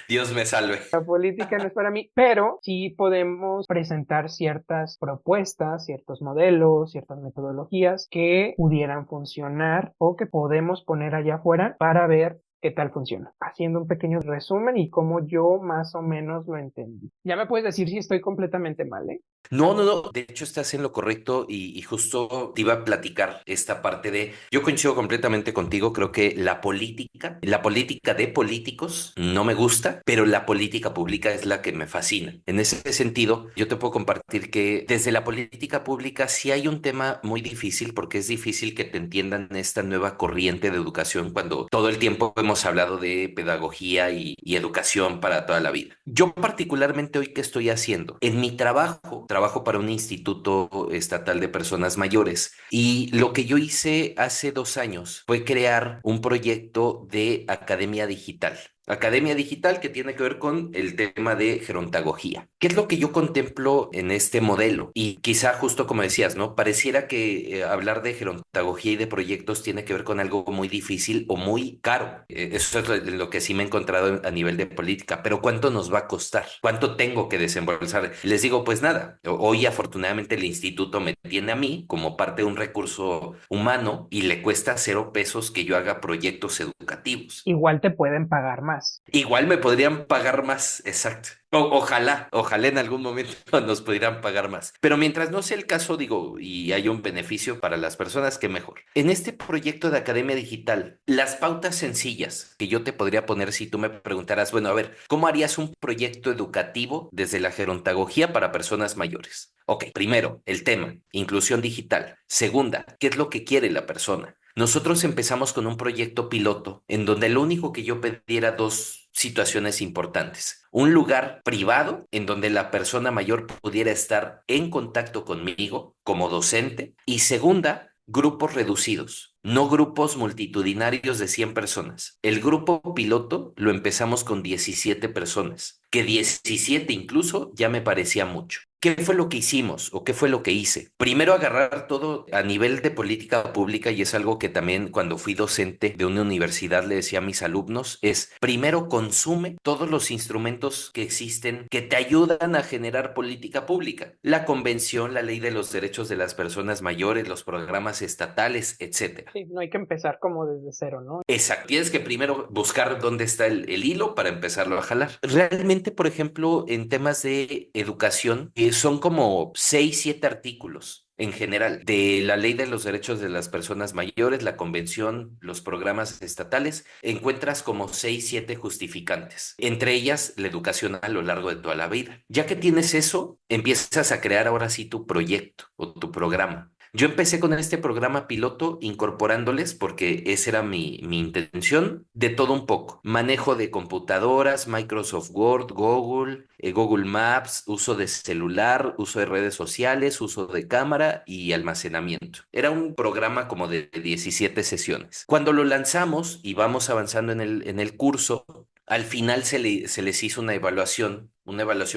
Dios me salve. La política no es para mí, pero sí podemos presentar ciertas propuestas, ciertos modelos, ciertas metodologías que pudieran funcionar o que podemos poner allá afuera para ver qué tal funciona. Haciendo un pequeño resumen y cómo yo más o menos lo entendí. Ya me puedes decir si estoy completamente mal, ¿eh? No, no, no. De hecho, estás en lo correcto y justo te iba a platicar esta parte de. Yo coincido completamente contigo. Creo que la política de políticos no me gusta, pero la política pública es la que me fascina. En ese sentido, yo te puedo compartir que desde la política pública sí hay un tema muy difícil porque es difícil que te entiendan esta nueva corriente de educación cuando todo el tiempo hemos hablado de pedagogía y educación para toda la vida. Yo particularmente hoy, ¿qué estoy haciendo? En mi trabajo para un instituto estatal de personas mayores y lo que yo hice hace 2 años fue crear un proyecto de academia digital. Academia digital que tiene que ver con el tema de gerontagogía. ¿Qué es lo que yo contemplo en este modelo? Y quizá justo como decías, ¿no? Pareciera que hablar de gerontagogía y de proyectos tiene que ver con algo muy difícil o muy caro. Eso es lo que sí me he encontrado a nivel de política. Pero ¿cuánto nos va a costar? ¿Cuánto tengo que desembolsar? Les digo, pues nada. Hoy afortunadamente el instituto me tiene a mí como parte de un recurso humano y le cuesta 0 pesos que yo haga proyectos educativos. Igual te pueden pagar más. Igual me podrían pagar más, exacto. Ojalá en algún momento nos pudieran pagar más. Pero mientras no sea el caso, digo, y hay un beneficio para las personas, que mejor. En este proyecto de Academia Digital, las pautas sencillas que yo te podría poner si tú me preguntaras, bueno, a ver, ¿cómo harías un proyecto educativo desde la gerontagogía para personas mayores? Ok, primero, el tema, inclusión digital. Segunda, ¿qué es lo que quiere la persona? Nosotros empezamos con un proyecto piloto en donde lo único que yo pedí era dos situaciones importantes. Un lugar privado en donde la persona mayor pudiera estar en contacto conmigo como docente. Y segunda, grupos reducidos, no grupos multitudinarios de 100 personas. El grupo piloto lo empezamos con 17 personas, que 17 incluso ya me parecía mucho. ¿Qué fue lo que hicimos o qué fue lo que hice? Primero agarrar todo a nivel de política pública, y es algo que también cuando fui docente de una universidad le decía a mis alumnos, es primero consume todos los instrumentos que existen que te ayudan a generar política pública. La convención, la ley de los derechos de las personas mayores, los programas estatales, etcétera. Sí, no hay que empezar como desde cero, ¿no? Exacto, tienes que primero buscar dónde está el hilo para empezarlo a jalar. Realmente, por ejemplo, en temas de educación, son como 6, 7 artículos en general de la Ley de los Derechos de las Personas Mayores, la Convención, los programas estatales. Encuentras como 6, 7 justificantes, entre ellas la educación a lo largo de toda la vida. Ya que tienes eso, empiezas a crear ahora sí tu proyecto o tu programa. Yo empecé con este programa piloto incorporándoles, porque esa era mi intención, de todo un poco. Manejo de computadoras, Microsoft Word, Google, Google Maps, uso de celular, uso de redes sociales, uso de cámara y almacenamiento. Era un programa como de 17 sesiones. Cuando lo lanzamos y vamos avanzando en el curso, al final se les hizo una evaluación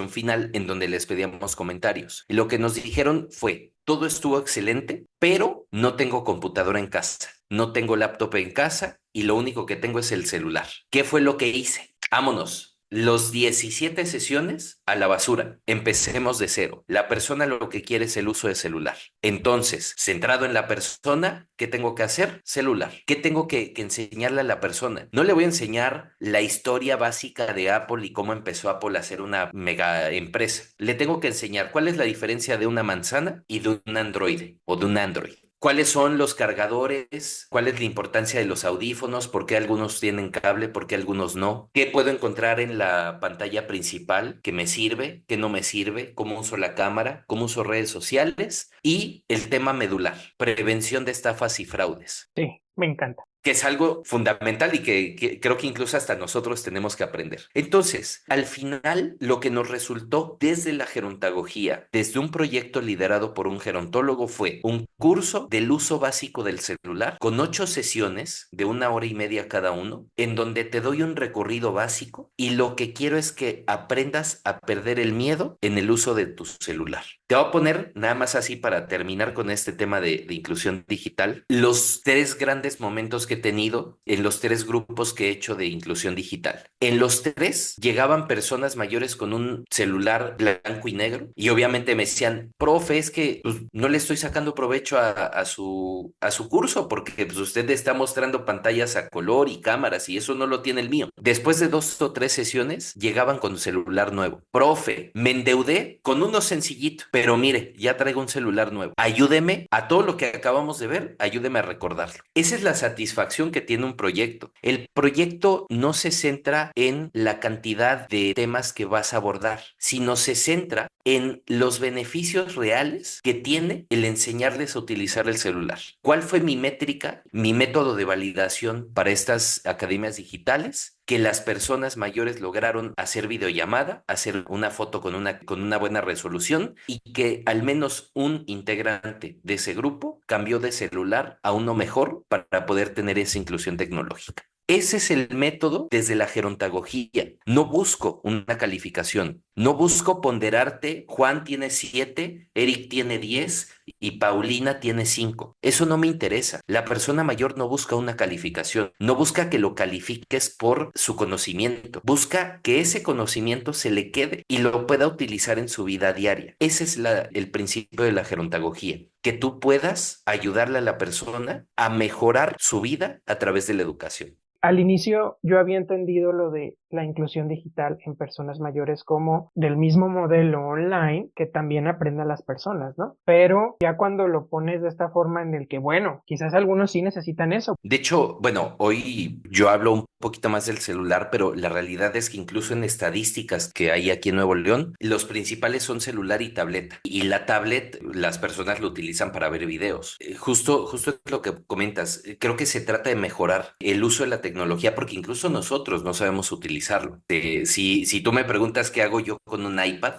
final en donde les pedíamos comentarios. Y lo que nos dijeron fue, todo estuvo excelente, pero no tengo computadora en casa, no tengo laptop en casa y lo único que tengo es el celular. ¿Qué fue lo que hice? Vámonos. Los 17 sesiones a la basura. Empecemos de cero. La persona lo que quiere es el uso de celular. Entonces, centrado en la persona, ¿qué tengo que hacer? Celular. ¿Qué tengo que enseñarle a la persona? No le voy a enseñar la historia básica de Apple y cómo empezó Apple a ser una mega empresa. Le tengo que enseñar cuál es la diferencia de una manzana y de un Android o de un Android. ¿Cuáles son los cargadores? ¿Cuál es la importancia de los audífonos? ¿Por qué algunos tienen cable? ¿Por qué algunos no? ¿Qué puedo encontrar en la pantalla principal que me sirve? ¿Qué no me sirve? ¿Cómo uso la cámara? ¿Cómo uso redes sociales? Y el tema medular, prevención de estafas y fraudes, Sí, me encanta. que es algo fundamental y que creo que incluso hasta nosotros tenemos que aprender. Entonces, al final, lo que nos resultó desde la gerontología, desde un proyecto liderado por un gerontólogo, fue un curso del uso básico del celular con 8 sesiones de 1 hora y media cada uno, en donde te doy un recorrido básico y lo que quiero es que aprendas a perder el miedo en el uso de tu celular. Te voy a poner, nada más así para terminar con este tema de inclusión digital, los 3 grandes momentos que he tenido en los 3 grupos que he hecho de inclusión digital. En los tres llegaban personas mayores con un celular blanco y negro y obviamente me decían, profe, es que pues, no le estoy sacando provecho a su curso porque pues, usted está mostrando pantallas a color y cámaras y eso no lo tiene el mío. Después de 2 o 3 sesiones llegaban con celular nuevo. Profe, me endeudé con uno sencillito, pero mire, ya traigo un celular nuevo. Ayúdeme a todo lo que acabamos de ver, ayúdeme a recordarlo. Esa es la satisfacción que tiene un proyecto. El proyecto no se centra en la cantidad de temas que vas a abordar, sino se centra en los beneficios reales que tiene el enseñarles a utilizar el celular. ¿Cuál fue mi métrica, mi método de validación para estas academias digitales? Que las personas mayores lograron hacer videollamada, hacer una foto con una buena resolución y que al menos un integrante de ese grupo cambió de celular a uno mejor para poder tener esa inclusión tecnológica. Ese es el método desde la gerontología. No busco una calificación, no busco ponderarte, Juan tiene 7, Eric tiene 10 y Paulina tiene 5. Eso no me interesa. La persona mayor no busca una calificación, no busca que lo califiques por su conocimiento, busca que ese conocimiento se le quede y lo pueda utilizar en su vida diaria. Ese es el principio de la gerontología, que tú puedas ayudarle a la persona a mejorar su vida a través de la educación. Al inicio yo había entendido lo de la inclusión digital en personas mayores como del mismo modelo online que también aprenden las personas, ¿no? Pero ya ya cuando lo pones de esta forma en el que, bueno, quizás algunos sí necesitan eso. De hecho, bueno, hoy yo hablo un poquito más del celular, pero la realidad es que incluso en estadísticas que hay aquí en Nuevo León, los principales son celular y tableta. Y la tablet, las personas lo utilizan para ver videos. Justo es lo que comentas. Creo que se trata de mejorar el uso de la tecnología porque incluso nosotros no sabemos utilizarlo. Si tú me preguntas qué hago yo con un iPad,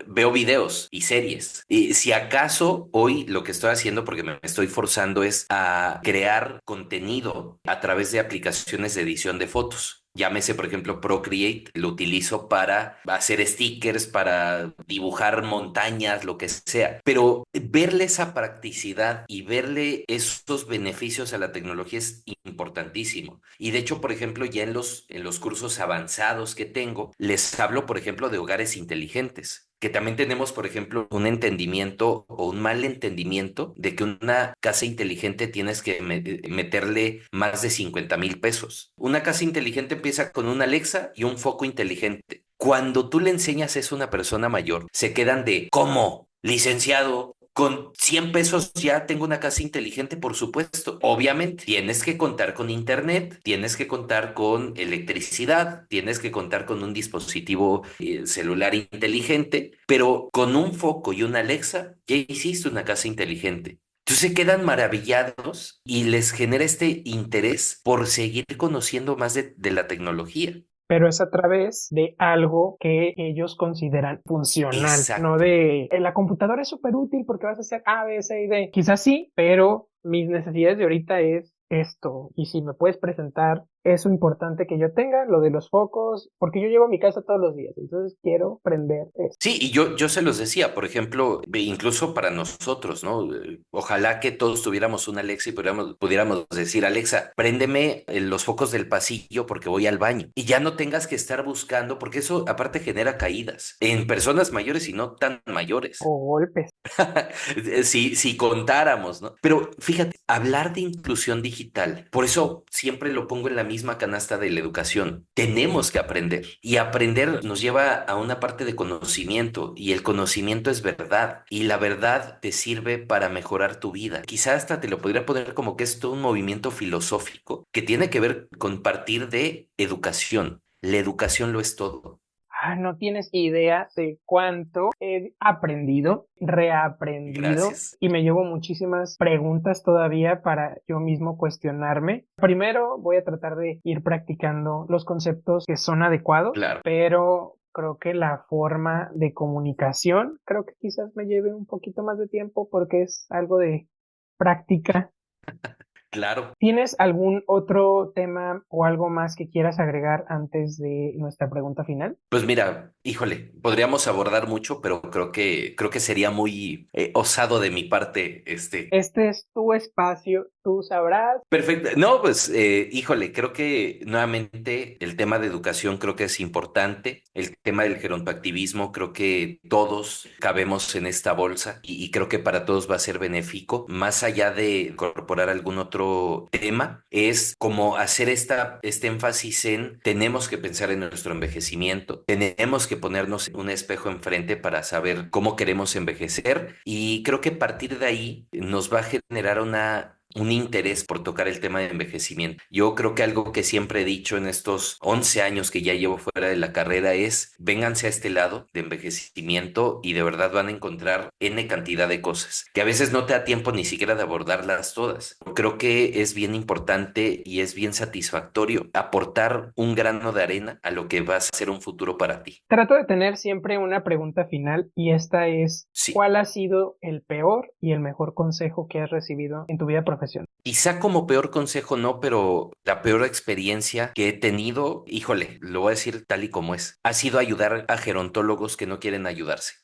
veo videos y series. Y si acaso hoy lo que estoy haciendo, porque me estoy forzando, es a crear contenido a través de aplicaciones de edición de fotos. Llámese, por ejemplo, Procreate, lo utilizo para hacer stickers, para dibujar montañas, lo que sea. Pero verle esa practicidad y verle esos beneficios a la tecnología es importantísimo. Y de hecho, por ejemplo, ya en los cursos avanzados que tengo, les hablo, por ejemplo, de hogares inteligentes. Que también tenemos, por ejemplo, un entendimiento o un mal entendimiento de que una casa inteligente tienes que meterle más de 50,000 pesos. Una casa inteligente empieza con una Alexa y un foco inteligente. Cuando tú le enseñas eso a una persona mayor, se quedan de, ¿cómo? Licenciado, con 100 pesos ya tengo una casa inteligente, por supuesto. Obviamente, tienes que contar con internet, tienes que contar con electricidad, tienes que contar con un dispositivo celular inteligente, pero con un foco y una Alexa ya hiciste una casa inteligente. Entonces se quedan maravillados y les genera este interés por seguir conociendo más de la tecnología. Pero es a través de algo que ellos consideran funcional, no Exacto. de la computadora es súper útil porque vas a hacer A, B, C y D. Quizás sí, pero mis necesidades de ahorita es esto. Y si me puedes presentar eso importante que yo tenga, lo de los focos, porque yo llevo a mi casa todos los días, entonces quiero prender esto. Sí, y yo se los decía, por ejemplo, incluso para nosotros, ¿no? Ojalá que todos tuviéramos una Alexa y pudiéramos decir, Alexa, préndeme los focos del pasillo porque voy al baño. Y ya no tengas que estar buscando, porque eso aparte genera caídas en personas mayores y no tan mayores. O golpes. Si contáramos, ¿no? Pero fíjate, hablar de inclusión digital, por eso siempre lo pongo en la misma canasta de la educación. Tenemos que aprender y aprender nos lleva a una parte de conocimiento y el conocimiento es verdad y la verdad te sirve para mejorar tu vida. Quizás hasta te lo podría poner como que es todo un movimiento filosófico que tiene que ver con partir de educación. La educación lo es todo. No tienes idea de cuánto he aprendido, reaprendido Gracias. y me llevo muchísimas preguntas todavía para yo mismo cuestionarme. Primero voy a tratar de ir practicando los conceptos que son adecuados, Claro. pero creo que la forma de comunicación, creo que quizás me lleve un poquito más de tiempo porque es algo de práctica. Claro. ¿Tienes algún otro tema o algo más que quieras agregar antes de nuestra pregunta final? Pues mira, híjole, podríamos abordar mucho, pero creo que sería muy osado de mi parte, Este es tu espacio, tú sabrás. Perfecto. No, pues, híjole, creo que nuevamente el tema de educación creo que es importante. El tema del gerontactivismo, creo que todos cabemos en esta bolsa y creo que para todos va a ser benéfico. Más allá de incorporar algún otro tema, es como hacer este énfasis en tenemos que pensar en nuestro envejecimiento, tenemos que ponernos un espejo enfrente para saber cómo queremos envejecer y creo que a partir de ahí nos va a generar un interés por tocar el tema de envejecimiento. Yo creo que algo que siempre he dicho en estos 11 años que ya llevo fuera de la carrera es, vénganse a este lado de envejecimiento y de verdad van a encontrar N cantidad de cosas, que a veces no te da tiempo ni siquiera de abordarlas todas. Creo que es bien importante y es bien satisfactorio aportar un grano de arena a lo que va a ser un futuro para ti. Trato de tener siempre una pregunta final y esta es, Sí. ¿cuál ha sido el peor y el mejor consejo que has recibido en tu vida profesional? Quizá como peor consejo no, pero la peor experiencia que he tenido, híjole, lo voy a decir tal y como es, ha sido ayudar a gerontólogos que no quieren ayudarse.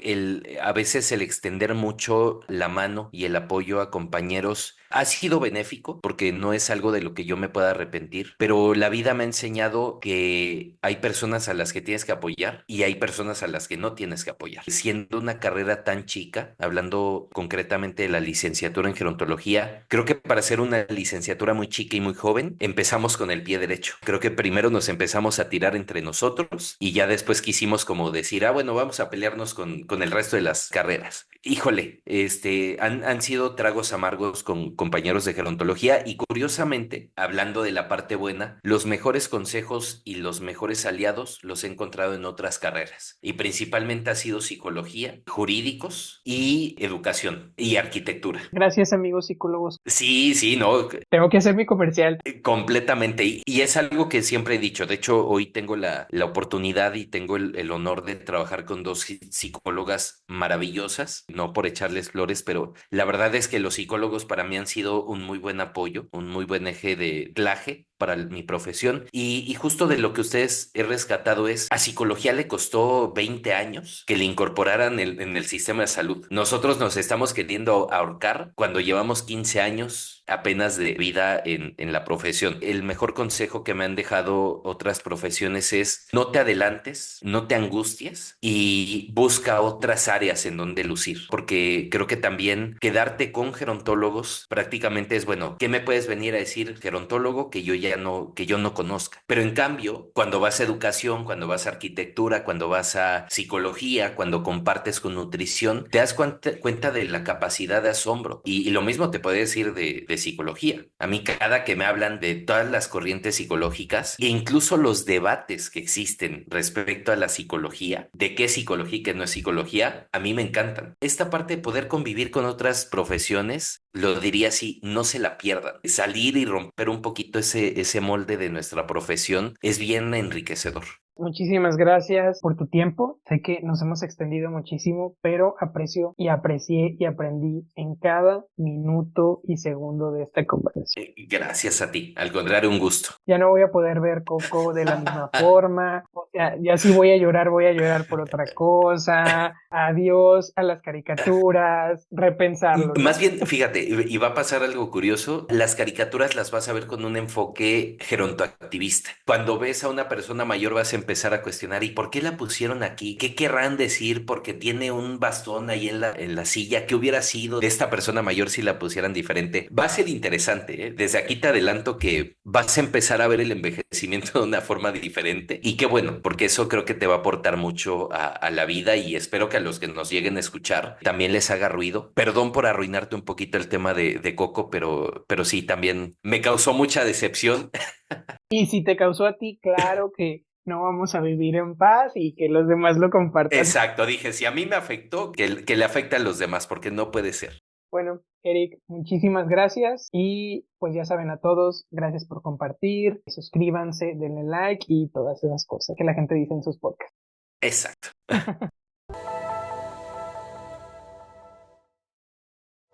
A veces el extender mucho la mano y el apoyo a compañeros Ha sido benéfico porque no es algo de lo que yo me pueda arrepentir, pero la vida me ha enseñado que hay personas a las que tienes que apoyar y hay personas a las que no tienes que apoyar. Siendo una carrera tan chica, hablando concretamente de la licenciatura en gerontología, creo que para ser una licenciatura muy chica y muy joven, empezamos con el pie derecho. Creo que primero nos empezamos a tirar entre nosotros y ya después quisimos como decir, ah, bueno, vamos a pelearnos con el resto de las carreras. Híjole, han sido tragos amargos con compañeros de gerontología y curiosamente, hablando de la parte buena, los mejores consejos y los mejores aliados los he encontrado en otras carreras y principalmente ha sido psicología, jurídicos y educación y arquitectura. Gracias, amigos psicólogos. Sí, sí, no, Tengo que hacer mi comercial. completamente. Y es algo que siempre he dicho. De hecho, hoy tengo la oportunidad y tengo el honor de trabajar con dos psicólogas maravillosas, no por echarles flores, pero la verdad es que los psicólogos para mí han sido un muy buen apoyo, un muy buen eje de anclaje para mi profesión. Y justo de lo que ustedes he rescatado es, a psicología le costó 20 años que le incorporaran en el sistema de salud. Nosotros nos estamos queriendo ahorcar cuando llevamos 15 años apenas de vida en la profesión. El mejor consejo que me han dejado otras profesiones es no te adelantes, no te angusties y busca otras áreas en donde lucir, porque creo que también quedarte con gerontólogos prácticamente es, bueno, ¿qué me puedes venir a decir gerontólogo que yo no conozca? Pero en cambio, cuando vas a educación, cuando vas a arquitectura, cuando vas a psicología, cuando compartes con nutrición, te das cuenta de la capacidad de asombro. Y lo mismo te puede decir de psicología. A mí cada que me hablan de todas las corrientes psicológicas e incluso los debates que existen respecto a la psicología, de qué es psicología y qué no es psicología, a mí me encantan. Esta parte de poder convivir con otras profesiones, lo diría así, no se la pierdan. Salir y romper un poquito ese molde de nuestra profesión es bien enriquecedor. Muchísimas gracias por tu tiempo. Sé que nos hemos extendido muchísimo, pero aprecio y aprecié y aprendí en cada minuto y segundo de esta conversación. Gracias a ti. Al contrario, un gusto. Ya no voy a poder ver Coco de la misma forma. O sea, ya sí voy a llorar por otra cosa. Adiós a las caricaturas, repensarlo, Más ¿no? bien, fíjate, y va a pasar algo curioso, las caricaturas las vas a ver con un enfoque gerontoactivista. Cuando ves a una persona mayor vas a empezar a cuestionar, ¿y por qué la pusieron aquí? ¿Qué querrán decir? Porque tiene un bastón ahí en la silla. ¿Qué hubiera sido de esta persona mayor si la pusieran diferente? Va a ser interesante, ¿eh? Desde aquí te adelanto que vas a empezar a ver el envejecimiento de una forma diferente. Y qué bueno, porque eso creo que te va a aportar mucho a la vida y espero que a los que nos lleguen a escuchar también les haga ruido. Perdón por arruinarte un poquito el tema de Coco, pero sí, también me causó mucha decepción. Y si te causó a ti, claro que no vamos a vivir en paz y que los demás lo compartan. Exacto, dije, si a mí me afectó, que le afecte a los demás, porque no puede ser. Bueno, Eric, muchísimas gracias y pues ya saben a todos, gracias por compartir, suscríbanse, denle like y todas esas cosas que la gente dice en sus podcasts. Exacto.